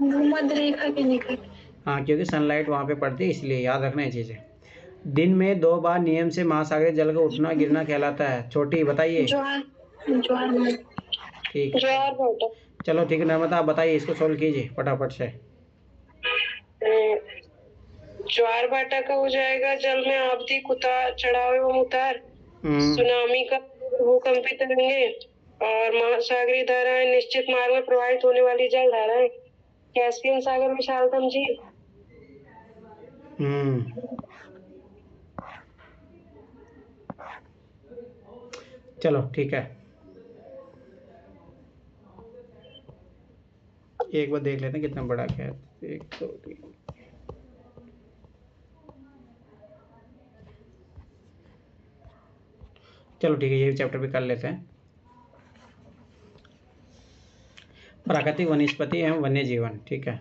भूमध्य रेखा के निकट। हाँ, क्योंकि सनलाइट वहाँ पे पड़ती है, इसलिए याद रखना ये चीजें। दिन में 2 बार नियम से महासागरीय जल का उठना गिरना कहलाता है। छोटी बताइए। ज्वार ठीक है, चलो ठीक है। नर्मदा आप बताइए, इसको सोल्व कीजिए फटाफट से। ज्वार भाटा का हो जाएगा जल में आवधिक उतार चढ़ाव एवं उतार, सुनामी का भूकंपित तरंगे, और महासागरीय धाराएं निश्चित मार्ग में प्रवाहित होने वाली जल धाराएं। कैस्पियन सागर विशालतम झील। चलो ठीक है, एक बार देख लेते हैं कितना बड़ा क्या है। 1 2 3। चलो ठीक है, ये चैप्टर भी कर लेते हैं। प्राकृतिक वनस्पति एवं वन्य जीवन, ठीक है।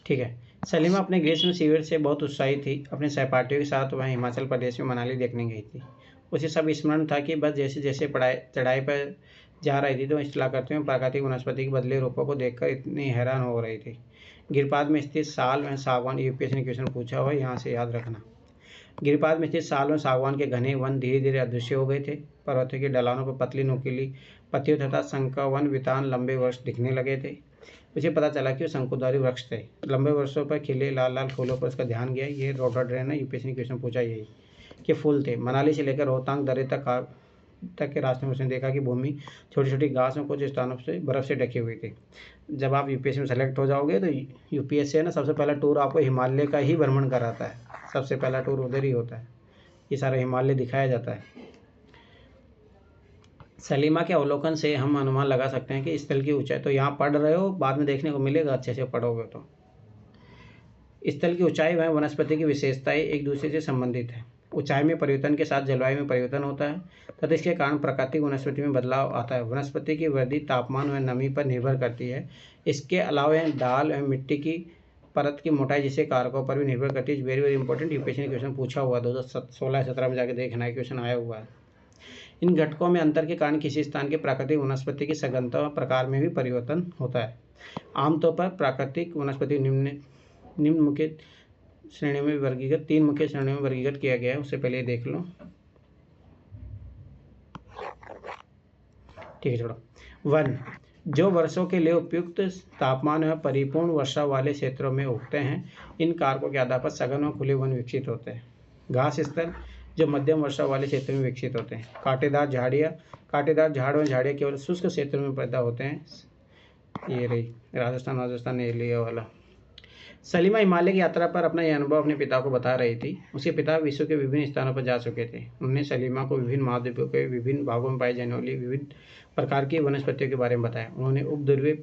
ठीक है। सलीमा अपने ग्रीष्म शिविर से बहुत उत्साहित थी। अपने सहपाठियों के साथ वह हिमाचल प्रदेश में मनाली देखने गई थी। उसे सब स्मरण था कि बस जैसे जैसे चढ़ाई पर जा रही थी तो इतला करते हुए प्राकृतिक वनस्पति के बदले रूपों को देखकर इतनी हैरान हो रही थी। गिरपाद में स्थित साल में सागवान, यूपीएससी ने क्वेश्चन पूछा हुआ, यहाँ से याद रखना। गिरपाद में स्थित साल में सागवान के घने वन धीरे धीरे अदृश्य हो गए थे। पर्वतों की ढलानों पर पतली नुकीली पत्तियों तथा शंखवन वितान लंबे वृक्ष दिखने लगे थे। उसे पता चला कि वो शंकुधारी वृक्ष थे। लंबे वर्षों पर खिले लाल लाल फूलों पर उसका ध्यान गया। ये रोडोडेंड्रन है, यूपीएससी ने क्वेश्चन पूछा यही कि फूल थे। मनाली से लेकर रोहतांग दर्रे तक के रास्ते में उसने देखा कि भूमि छोटी छोटी घास और कुछ स्थानों से बर्फ़ से ढकी हुई थी। जब आप यूपीएससी में सेलेक्ट हो जाओगे तो यूपीएससी है ना, सबसे पहला टूर आपको हिमालय का ही भ्रमण कराता है। सबसे पहला टूर उधर ही होता है, ये सारा हिमालय दिखाया जाता है। सलीमा के अवलोकन से हम अनुमान लगा सकते हैं कि स्थल की ऊंचाई, तो यहाँ पढ़ रहे हो, बाद में देखने को मिलेगा अच्छे से पढ़ोगे तो। स्थल की ऊंचाई व वनस्पति की विशेषताएं एक दूसरे से संबंधित है। ऊंचाई में परिवर्तन के साथ जलवायु में परिवर्तन होता है तथा इसके कारण प्राकृतिक वनस्पति में बदलाव आता है। वनस्पति की वृद्धि तापमान व नमी पर निर्भर करती है। इसके अलावा यह डाल एवं मिट्टी की परत की मोटाई जैसे कारकों पर भी निर्भर करती है। वेरी वेरी इंपॉर्टेंट, यूपीएससी ने क्वेश्चन पूछा हुआ 2016-17 में जाके देखना है, क्वेश्चन आया हुआ है। इन घटकों में अंतर के कारण किसी स्थान के प्राकृतिक वनस्पति की सघनता व प्रकार में भी परिवर्तन होता है। आमतौर पर प्राकृतिक वनस्पति निम्न मुख्य श्रेणियों में वर्गीकृत, 3 मुख्य श्रेणियों में वर्गीकृत किया गया है। उससे पहले देख लो, ठीक है। छोड़ो। वन, जो वर्षों के लिए उपयुक्त तापमान व परिपूर्ण वर्षा वाले क्षेत्रों में उगते हैं। इन कारकों के आधार पर सघन व खुले वन विकसित होते हैं। घास स्थल, जो मध्यम वर्षा वाले क्षेत्रों में विकसित होते हैं। कांटेदार झाड़ियाँ, कांटेदार झाड़ व झाड़ियाँ केवल शुष्क क्षेत्रों में पैदा होते हैं। ये रही राजस्थान एरिया वाला। सलीमा हिमालय की यात्रा पर अपना यह अनुभव अपने पिता को बता रही थी। उसके पिता विश्व के विभिन्न स्थानों पर जा चुके थे। उन्होंने सलीमा को विभिन्न महाद्वीपों के विभिन्न भागों में पाई जाने वाली विभिन्न प्रकार की वनस्पतियों के बारे में बताया। उन्होंने उपध्रुवीय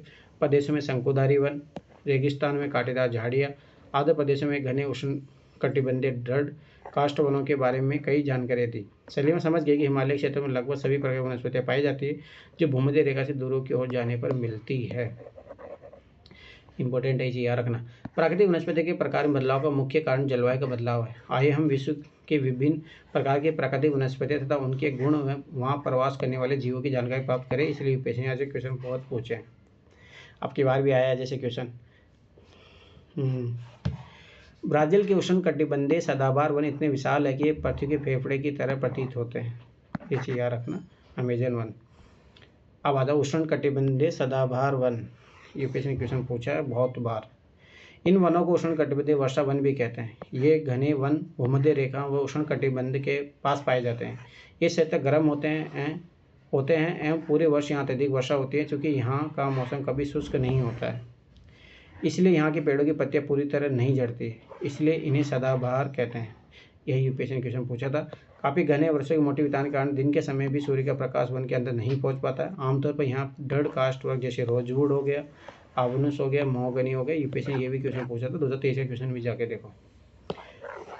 प्रदेशों में शंकुधारी वन, रेगिस्तान में कांटेदार झाड़ियाँ, आर्द्र प्रदेशों में घने उष्णकटिबंधीय दृढ़ काष्ठ वनों के बारे में कई जानकारी दी। सलीमा समझ गई कि हिमालय क्षेत्र में लगभग सभी प्रकार की वनस्पतियाँ पाई जाती है जो भूमध्य रेखा से दूरों की ओर जाने पर मिलती है। इंपॉर्टेंट है, इसे याद रखना। प्राकृतिक वनस्पति के प्रकार में बदलाव का मुख्य कारण जलवायु का बदलाव है। आइए हम विश्व के विभिन्न प्रकार के प्राकृतिक वनस्पतियाँ तथा उनके गुण व वहाँ प्रवास करने वाले जीवों की जानकारी प्राप्त करें। इसलिए यूपीएससी ने ऐसे क्वेश्चन बहुत पूछे हैं, अब की बार भी आया है जैसे क्वेश्चन। ब्राज़ील के उष्णकटिबंधीय सदाबहार वन इतने विशाल है कि ये पृथ्वी के फेफड़े की तरह प्रतीत होते हैं। ये चीज़ याद रखना, अमेजन वन। अब आ जाओ उष्णकटिबंधीय सदाबहार वन, यूपीएससी ने क्वेश्चन पूछा है बहुत बार। इन वनों को उष्णकटिबंधीय वर्षा वन भी कहते हैं। ये घने वन भूमध्य रेखा व उष्णकटिबंध के पास पाए जाते हैं। ये क्षेत्र गर्म होते हैं एवं पूरे वर्ष यहाँ अत्यधिक वर्षा होती है। चूँकि यहाँ का मौसम कभी शुष्क नहीं होता है, इसलिए यहाँ के पेड़ों की पत्तियाँ पूरी तरह नहीं झड़ती, इसलिए इन्हें सदाबहार कहते हैं। यही यूपीएससी ने क्वेश्चन पूछा था। काफ़ी घने वर्षों की मोटी बिताने के कारण दिन के समय भी सूर्य का प्रकाश वन के अंदर नहीं पहुँच पाता है। आमतौर पर यहाँ दृढ़ काष्ठ वर्ग जैसे रोजवुड हो गया, आबनुस हो गया, महोगनी हो गया। यूपीएससी ने ये भी क्वेश्चन पूछा था, 2023 का क्वेश्चन भी जाके देखो।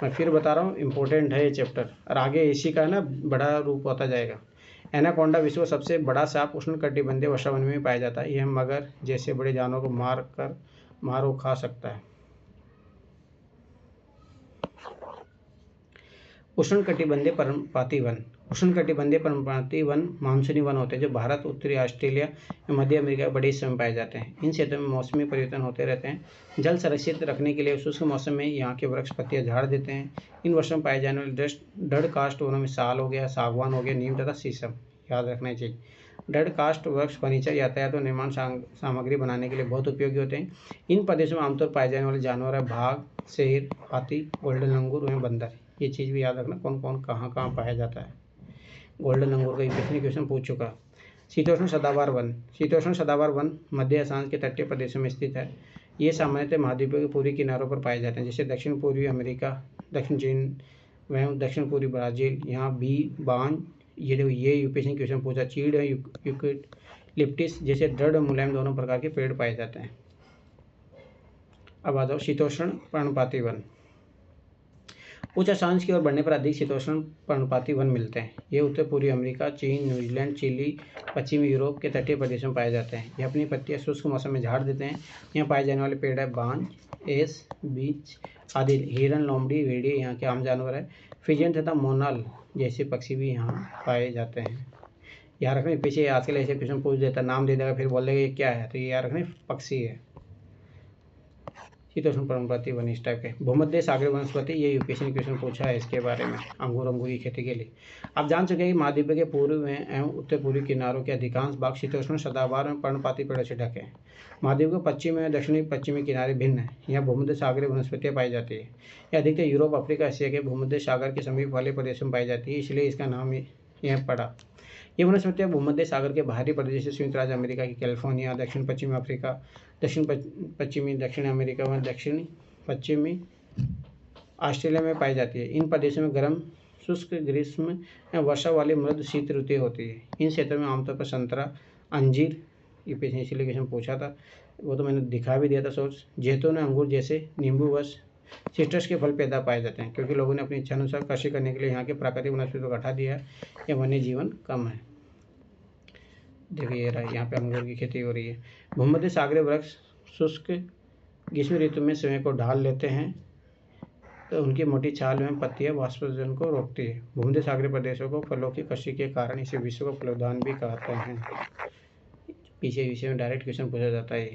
मैं फिर बता रहा हूँ, इंपॉर्टेंट है ये चैप्टर, और आगे इसी का ना बड़ा रूप होता जाएगा। एनाकोंडा विश्व का सबसे बड़ा सांप उष्णकटिबंधीय वर्षा वन में पाया जाता है। यह मगर जैसे बड़े जानवरों को मार खा सकता है। उष्णकटिबंधीय पर्णपाती वन, उष्णकटिबंधीय पर्णपाती वन मानसूनी वन होते हैं जो भारत, उत्तरी ऑस्ट्रेलिया और मध्य अमेरिका के बड़े हिस्सों में पाए जाते हैं। इन क्षेत्रों में मौसमी परिवर्तन होते रहते हैं। जल संरक्षित रखने के लिए शुष्क मौसम में यहाँ के वृक्ष पत्तियाँ झाड़ देते हैं। इन वर्षों में पाए जाने वाले दृढ़ काष्ठ वनों में साल हो गया, सागवान हो गया, नीम तथा शीशम याद रखना चाहिए। दृढ़ काष्ठ वृक्ष फर्नीचर, यातायात और निर्माण सामग्री बनाने के लिए बहुत उपयोगी होते हैं। इन प्रदेशों में आमतौर पाए जाने वाले जानवर है बाघ, शेर, हाथी, गोल्डन लंगूर और बंदर। ये चीज़ भी याद रखना, कौन कौन कहाँ कहाँ पाया जाता है। गोल्डन लंगूर का यूपीएससी क्वेश्चन पूछ चुका। शीतोष्ण सदाबहार वन, शीतोष्ण सदाबहार वन मध्य अशांत के तटीय प्रदेशों में स्थित है। ये सामान्यतः महाद्वीपों के पूर्वी किनारों पर पाए जाते हैं, जैसे दक्षिण पूर्वी अमेरिका, दक्षिण चीन व दक्षिण पूर्वी ब्राज़ील। यहाँ बांज, ये यूपीएससी क्वेश्चन पूछा। चीड़ है, यूकेलिप्टिस जैसे दृढ़ मुलायम दोनों प्रकार के पेड़ पाए जाते हैं। अब आ जाओ शीतोष्ण पर्णपाती वन। उच्च अक्षांश की ओर बढ़ने पर अधिक शीतोष्ण पर्णपाती वन मिलते हैं। ये उत्तर पूर्वी अमेरिका, चीन, न्यूजीलैंड, चिली, पश्चिमी यूरोप के तटीय प्रदेशों में पाए जाते हैं। ये अपनी पत्तियां शुष्क मौसम में झाड़ देते हैं। यहाँ पाए जाने वाले पेड़ है बांज, एस, बीच आदि। हिरन, लोमड़ी, भेड़िए यहाँ के आम जानवर है। फिजियन तथा मोनाल जैसे पक्षी भी यहाँ पाए जाते हैं। याद रखना, पीछे आजकल ऐसे क्वेश्चन पूछ देता, नाम दे देगा, फिर बोल देगा ये क्या है, तो ये याद रखना पक्षी है। शीतोष्ण पर्णपाती वन इस टाइप के। भूमध्य सागरीय वनस्पति, ये यूपीएससी ने क्वेश्चन पूछा है इसके बारे में, अंगूर की खेती के लिए। आप जान चुके हैं कि महाद्वीप के पूर्व में एवं उत्तर पूर्वी किनारों के अधिकांश भाग शीतोष्ण सदाबहार में पर्णपाती पेड़ों से ढके हैं। महाद्वीप के पश्चिम एवं दक्षिणी पश्चिमी किनारे भिन्न है। यहाँ भूमध्य सागरीय वनस्पतियाँ पाई जाती है। यह अधिकतर यूरोप, अफ्रीका, एशिया के भूमध्य सागर के समीप वाले प्रदेशों में पाई जाती है, इसलिए इसका नाम यह पड़ा। ये वनस्पतियाँ भूमध्य सागर के बाहरी प्रदेश से संयुक्त राज्य अमेरिका की कैलिफोर्निया, दक्षिण पश्चिमी अफ्रीका, दक्षिण पश्चिमी दक्षिण अमेरिका व दक्षिण पश्चिमी ऑस्ट्रेलिया में पाई जाती है। इन प्रदेशों में गर्म शुष्क ग्रीष्म या वर्षा वाली मृदु शीत ऋतु होती है। इन क्षेत्रों में आमतौर पर संतरा, अंजीर, ये पीछे इसीलिए क्वेश्चन पूछा था, वो तो मैंने दिखा भी दिया था सोर्स, जैतून, अंगूर जैसे नींबू व सिट्रस के फल पैदा पाए जाते हैं, क्योंकि लोगों ने अपनी इच्छा अनुसार कृषि करने के लिए यहाँ के प्राकृतिक वनस्पतियों को हटा दिया है या वन्य जीवन कम है। देखिए ये रहा, यहाँ पे अंगूर की खेती हो रही है। भूमध्य सागरीय वृक्ष शुष्क ग्रीष्म ऋतु में स्वयं को ढाल लेते हैं, तो उनकी मोटी छाल एवं पत्तियां वाष्पोत्सर्जन को रोकती है। भूमध्य सागरीय प्रदेशों को फलों की कृषि के कारण इसे विश्व का फलोद्यान भी कहते हैं। पीछे विषय में डायरेक्ट क्वेश्चन पूछा जाता है।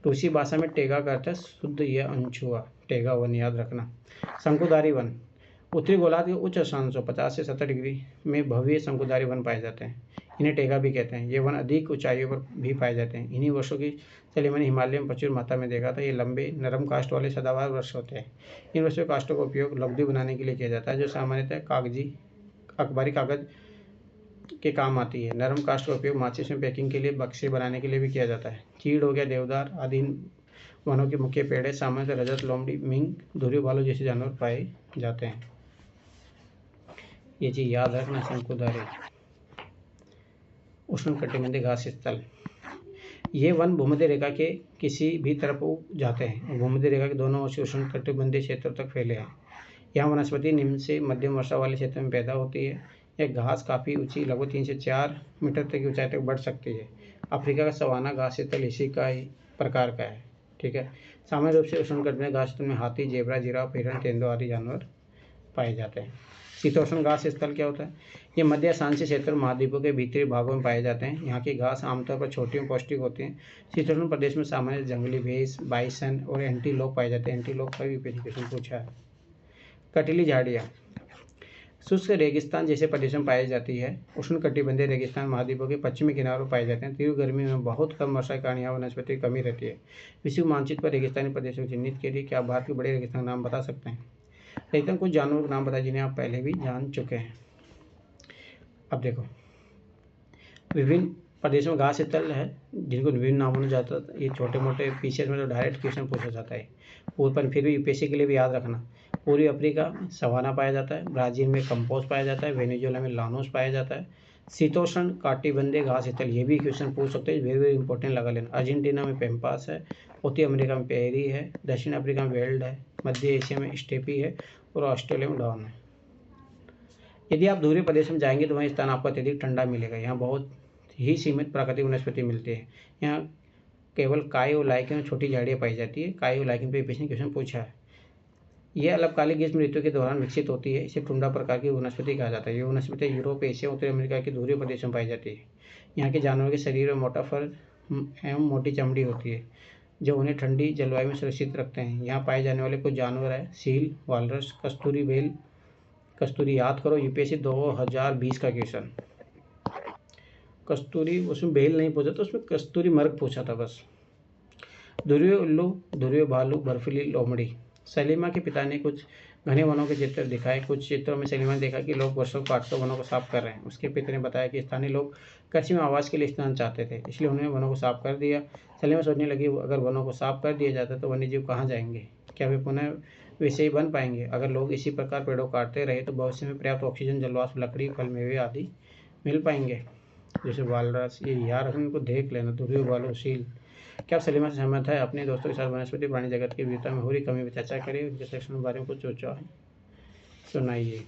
रूसी भाषा में टेगा का अर्थ है शुद्ध या अनछुआ, टेगा वन याद रखना। शंकुधारी वन उत्तरी गोलार्ध के उच्च अक्षांशों 50 से 70 डिग्री में भव्य शंकुधारी वन पाए जाते हैं। इन्हें टेगा भी कहते हैं। ये वन अधिक ऊंचाइयों पर भी पाए जाते हैं। इन्हीं वर्षों की चलिए मैंने हिमालय में प्रचुर मात्रा में देखा था। ये लंबे नरम काष्ठ वाले सदाबहार वृक्ष होते हैं। इन वृक्षों काष्ठों का उपयोग लकड़ी बनाने के लिए किया जाता है, जो सामान्यतः कागजी अखबारी कागज के काम आती है। नरम काष्ठ का उपयोग माचिस में पैकिंग के लिए, बक्से बनाने के लिए भी किया जाता है। चीड़ हो गया, देवदार आदि वनों के मुख्य पेड़ है। सामान्यतः रजत, लोमड़ी, मिंग, धुरी भालू जैसे जानवर पाए जाते हैं। ये चीज याद रखना। शंकुधारी उष्णकटिबंधीय घास स्थल, ये वन भूमध्य रेखा के किसी भी तरफ उग जाते हैं। भूमध्य रेखा के दोनों ओर से उष्णकटिबंधीय क्षेत्रों तक फैले हैं। यहाँ वनस्पति निम्न से मध्यम वर्षा वाले क्षेत्र में पैदा होती है। यह घास काफ़ी ऊंची, लगभग 3 से 4 मीटर तक की ऊंचाई तक बढ़ सकती है। अफ्रीका का सवाना घास स्थल इसी का ही प्रकार का है। ठीक है। सामान्य रूप से उष्णकटिबंधीय घास स्थल में हाथी, जेबरा, जिराफ, हिरण, तेंदुआ आदि जानवर पाए जाते हैं। शीतोष्ण घास स्थल क्या होता है? ये मध्य अशांत क्षेत्र महाद्वीपों के भीतरी भागों में पाए जाते हैं। यहाँ की घास आमतौर पर छोटी और पौष्टिक होती हैं। शीतोष्ण प्रदेश में सामान्य जंगली भैंस, बाइसन और एंटीलोप पाए जाते हैं। एंटीलोप का भी क्वेश्चन पूछा है। कटीली झाड़ियाँ शुष्क रेगिस्तान जैसे प्रदेशों में पाई जाती है। उष्णकटिबंधीय रेगिस्तान महाद्वीपों के पश्चिमी किनारों पर पाए जाते हैं। तीव्र गर्मी में बहुत कम वर्षा के कारण यहाँ वनस्पति की कमी रहती है। विश्व मानचित्र पर रेगिस्तानी प्रदेशों को चिन्हित के लिए क्या भारत के बड़े रेगिस्तान नाम बता सकते हैं? लेकिन कुछ जानवरों के नाम बताए जिन्हें आप पहले भी जान चुके हैं। अब देखो, विभिन्न प्रदेशों में घास स्थल है जिनको विभिन्न नामों में जाता है। ये छोटे मोटे पीछे में तो डायरेक्ट क्वेश्चन पूछा जाता है पर फिर भी यूपीएससी के लिए भी याद रखना। पूर्वी अफ्रीका में सवाना पाया जाता है। ब्राज़ील में कंपोज पाया जाता है। वेनेजुएला में लानोस पाया जाता है। शीतोष्ण काटिबंधीय घास स्थल, ये भी क्वेश्चन पूछ सकते हैं, वेरी वेरी इंपॉर्टेंट लगा लेना। अर्जेंटीना में पेम्पास है। उत्तरी अमेरिका में पेरी है। दक्षिण अफ्रीका में वेल्ड है। मध्य एशिया में स्टेपी है और ऑस्ट्रेलिया में डॉन है। यदि आप दूसरे प्रदेश में जाएंगे तो वहीं स्थान आपको अत्यधिक ठंडा मिलेगा। यहाँ बहुत ही सीमित प्राकृतिक वनस्पति मिलती है। यहाँ केवल काय और लाइकेन छोटी झाड़ियाँ पाई जाती है। काय और लाइकेन पर पिछले क्वेश्चन पूछा है। यह अल्पकालिक ग्रीष्म ऋतु के दौरान विकसित होती है। इसे टुंडा प्रकार की वनस्पति कहा जाता है। ये वनस्पति यूरोप, एशिया, उत्तरी अमेरिका के दूसरे प्रदेशों में पाई जाती है। यहाँ के जानवरों के शरीर में मोटा फर एवं मोटी चमड़ी होती है, जो उन्हें ठंडी जलवायु में सुरक्षित रखते हैं। यहाँ पाए जाने वाले कुछ जानवर हैं सील, वालरस, कस्तूरी बेल। कस्तूरी याद करो, यूपीएससी 2020 का क्वेश्चन। कस्तूरी उसमें बेल नहीं पूछा था, उसमें कस्तूरी मर्ग पूछा था बस। ध्रुवीय उल्लू, ध्रुवीय भालू, बर्फीली लोमड़ी। सलीमा के पिता ने कुछ घने वनों के चित्र दिखाए। कुछ चित्रों में सलीमा ने देखा कि लोग वर्षों काटकर वनों को साफ कर रहे हैं। उसके पिता ने बताया कि स्थानीय लोग कृषि में आवास के लिए स्थान चाहते थे, इसलिए उन्होंने वनों को साफ कर दिया। सलीमा सोचने लगी, अगर वनों को साफ कर दिया जाता तो वन्यजीव कहाँ जाएंगे? क्या वे पुनः वैसे ही बन पाएंगे? अगर लोग इसी प्रकार पेड़ों काटते रहे तो भविष्य में पर्याप्त ऑक्सीजन, जलवाष्प, लकड़ी, फल, मेवे आदि मिल पाएंगे। जैसे वालरस, ये यार इनको देख लेना। ध्रुवीय भालू, सील। क्या आप सलीमा से सहमत है? अपने दोस्तों के साथ वनस्पति प्राणी जगत की विविधता में हो रही कमी पर चर्चा करें। उनके सेक्शन के बारे में कुछ सोचा है, सुनाइए।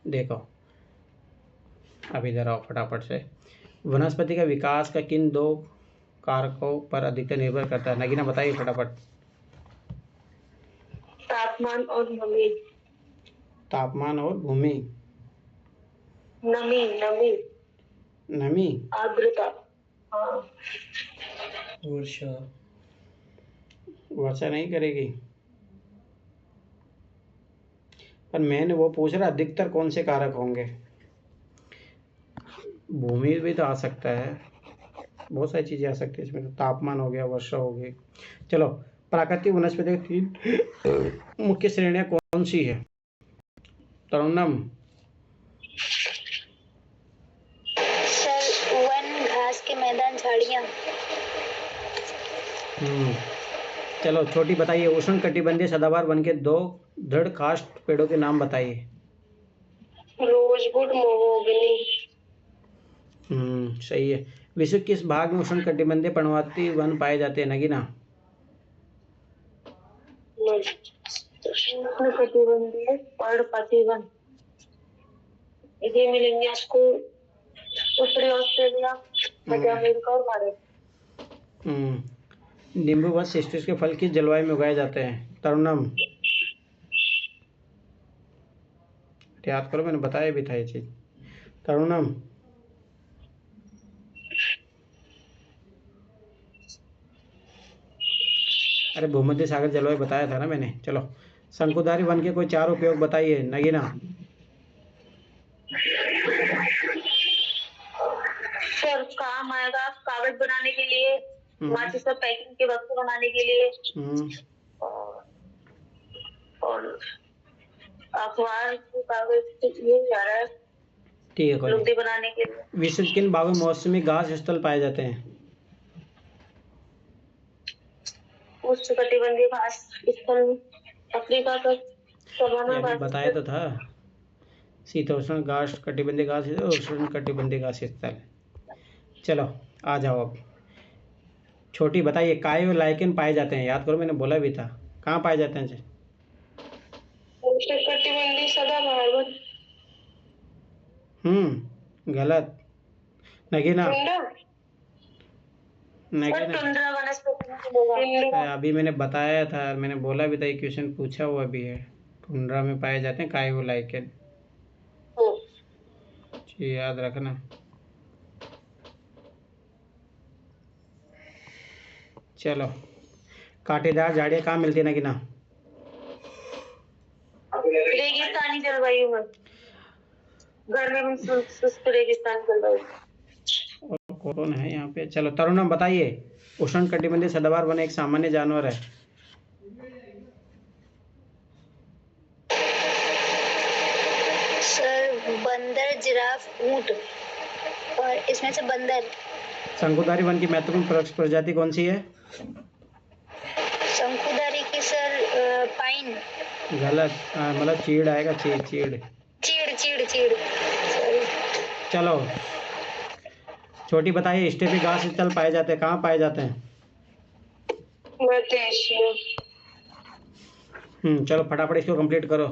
देखो अब इधर आओ फटाफट से। वनस्पति का विकास का किन 2 कारकों पर अधिकतर निर्भर करता है? नगीना बताइए फटाफट। तापमान और नमी। तापमान और भूमि। नमी नमी नमी, आर्द्रता। हाँ। वर्षा। वर्षा नहीं करेगी, पर मैंने वो पूछ रहा अधिकतर कौन से कारक होंगे। भूमि भी तो आ सकता है, बहुत सारी चीजें आ सकती है इसमें। तो तापमान हो गया, वर्षा हो गई। चलो, प्राकृतिक वनस्पति की 3 मुख्य श्रेणियां कौन सी है? तरुणम। वन, घास के मैदान, झाड़ियाँ। चलो छोटी बताइए, उष्ण कटिबंधीय सदाबहार वन के 2 दृढ़ काष्ठ पेड़ों के नाम बताइए। Rosewood, mahogany. सही है। विश्व के किस भाग में उष्ण कटिबंधीय पर्णपाती वन पाए जाते हैं नगीना? उष्ण कटिबंधीय पर्णपाती वन ये मिलेंगे आपको उत्तरी ऑस्ट्रेलिया, मध्य अमेरिका और भारत। नींबू व सिट्रस के फल किस जलवायु में उगाए जाते हैं? तरुणम, याद करो, मैंने बताया भी था ये चीज। तरुणम, अरे भूमध्य सागर जलवायु बताया था ना मैंने। चलो शंकुधारी वन के कोई 4 उपयोग बताइए नगीना। सर काम आएगा कागज बनाने के लिए, माचिस का पैकिंग के वस्तु बनाने के लिए, और अखबार कागज ये जा रहा है, ठीक है। लुगदी बनाने के लिए। विश्व के किन भागों में मौसमी घास स्थल पाए जाते हैं? उष्णकटिबंधीय घास स्थल अफ्रीका का सवाना घास बताया तो था, शीतोष्ण घास कटिबंधीय घास, उष्ण कटिबंधीय घास स्थल। चलो आ जाओ अब। छोटी बताइए, काय व लाइकेन पाए जाते हैं? याद करो, मैंने बोला भी था। कहाँ पाए जाते हैं? उष्णकटिबंधीय सदाबहार वन। गलत। नगीना, टुंड्रा वनस्पति। अभी मैंने बताया था, मैंने बोला भी था, ये क्वेश्चन पूछा हुआ भी है। टुंड्रा में पाए जाते हैं काय व लाइकेन, याद रखना। चलो कांटेदार झाड़ियाँ कहाँ मिलती है नगीना? रेगिस्तानी जलवायु में, गर्मी में शुष्क रेगिस्तानी जलवायु। और कौन है यहाँ पे? चलो तरुणम बताइए, उष्ण कटिबंधीय सदाबहार वन एक सामान्य जानवर है। सर बंदर, जिराफ, ऊंट, और इसमें से बंदर। शंकुधारी वन की महत्वपूर्ण प्रजाति कौन सी है? शंकुधारी की सर पाइन। गलत, मतलब चीड़ आएगा, चीड़। चीड़। चलो छोटी बताइए, स्टेपी घास स्थल पाए जाते हैं, कहाँ पाए जाते हैं? मध्य एशिया। चलो फटाफट इसको कंप्लीट करो।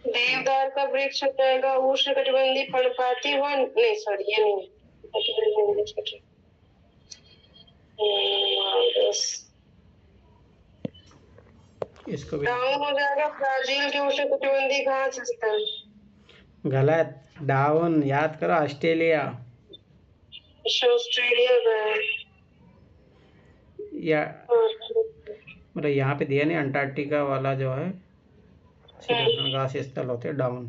देवदार का वृक्ष हो जाएगा उष्णकटिबंधीय पर्णपाती वन। नहीं सॉरी, ये नहीं। इसको भी डाउन हो जाएगा ब्राजील के उष्णकटिबंधीय घास स्थल। गलत, डाउन। याद करो, ऑस्ट्रेलिया। ऑस्ट्रेलिया का या मतलब यहाँ पे दिया नहीं, अंटार्कटिका वाला जो है घास स्थल होते हैं डाउन।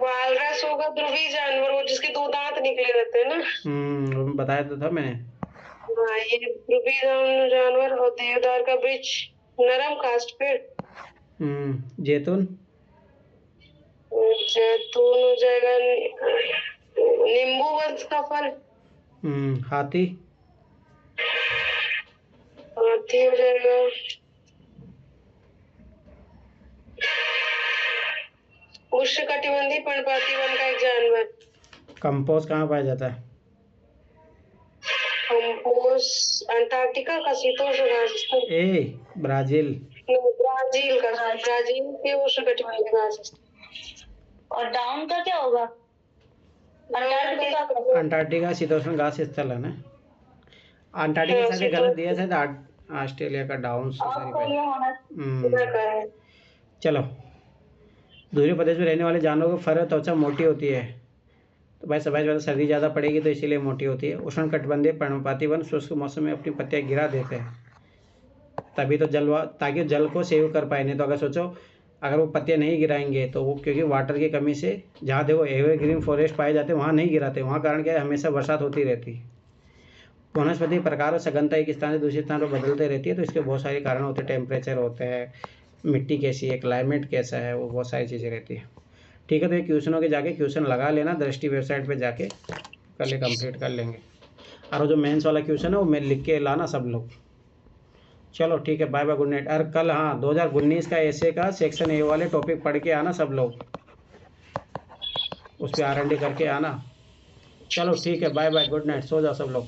वालरस होगा ध्रुवीय जानवर, वो जिसके 2 दांत निकले रहते हैं ना। वो बताया तो था मैंने। हाँ, ये ध्रुवीय जानवर। और देवदार का वृक्ष नरम काष्ठ पेड़। जैतून हो जाएगा नींबू वंश का फल। हाथी हो जाएगा उष्णकटिबंधीय पर्णपाती वन का एक जानवर। कंपोज कहाँ पाया जाता है? कंपोज अंटार्कटिका का शीतोष्ण घास स्थल। ब्राजील ब्राजील के उष्णकटिबंधीय घास स्थल। और डाउन का क्या होगा? अंटार्कटिका शीतोष्ण घास स्थल है ना। अंटार्कटिका साथ गलत दिया था, ऑस्ट्रेलिया का डाउन। चलो, दूसरे प्रदेश में रहने वाले जानवरों की फर और त्वचा मोटी होती है, तो भाई समय सर्दी ज़्यादा पड़ेगी तो इसीलिए मोटी होती है। उष्ण कटिबंधीय पर्णपाती वन शुष्क मौसम में अपनी पत्तियां गिरा देते हैं, तभी तो ताकि जल को सेव कर पाए। नहीं तो अगर सोचो, अगर वो पत्तियां नहीं गिराएंगे तो वो, क्योंकि वाटर की कमी से जहाँ देखो एवरग्रीन फॉरेस्ट पाए जाते हैं वहाँ नहीं गिराते, वहाँ कारण क्या है, हमेशा बरसात होती रहती है। वनस्पति प्रकार और सघनता एक स्थान से दूसरे स्थान पर बदलते रहती है, तो इसके बहुत सारे कारण होते हैं। टेम्परेचर होते हैं, मिट्टी कैसी है, क्लाइमेट कैसा है, वो बहुत सारी चीज़ें रहती है। ठीक है, तो ये क्वेश्चनों के जाके क्वेश्चन लगा लेना, दृष्टि वेबसाइट पे जाके कल ये कंप्लीट कर लेंगे। और जो मेंस वाला क्वेश्चन है वो मैं लिख के लाना सब लोग। चलो ठीक है, बाय बाय, गुड नाइट। और कल हाँ 2019 का ऐसे का सेक्शन ए वाले टॉपिक पढ़ के आना सब लोग, उस पर R&D करके आना। चलो ठीक है, बाय बाय, गुड नाइट, सो जाओ सब लोग।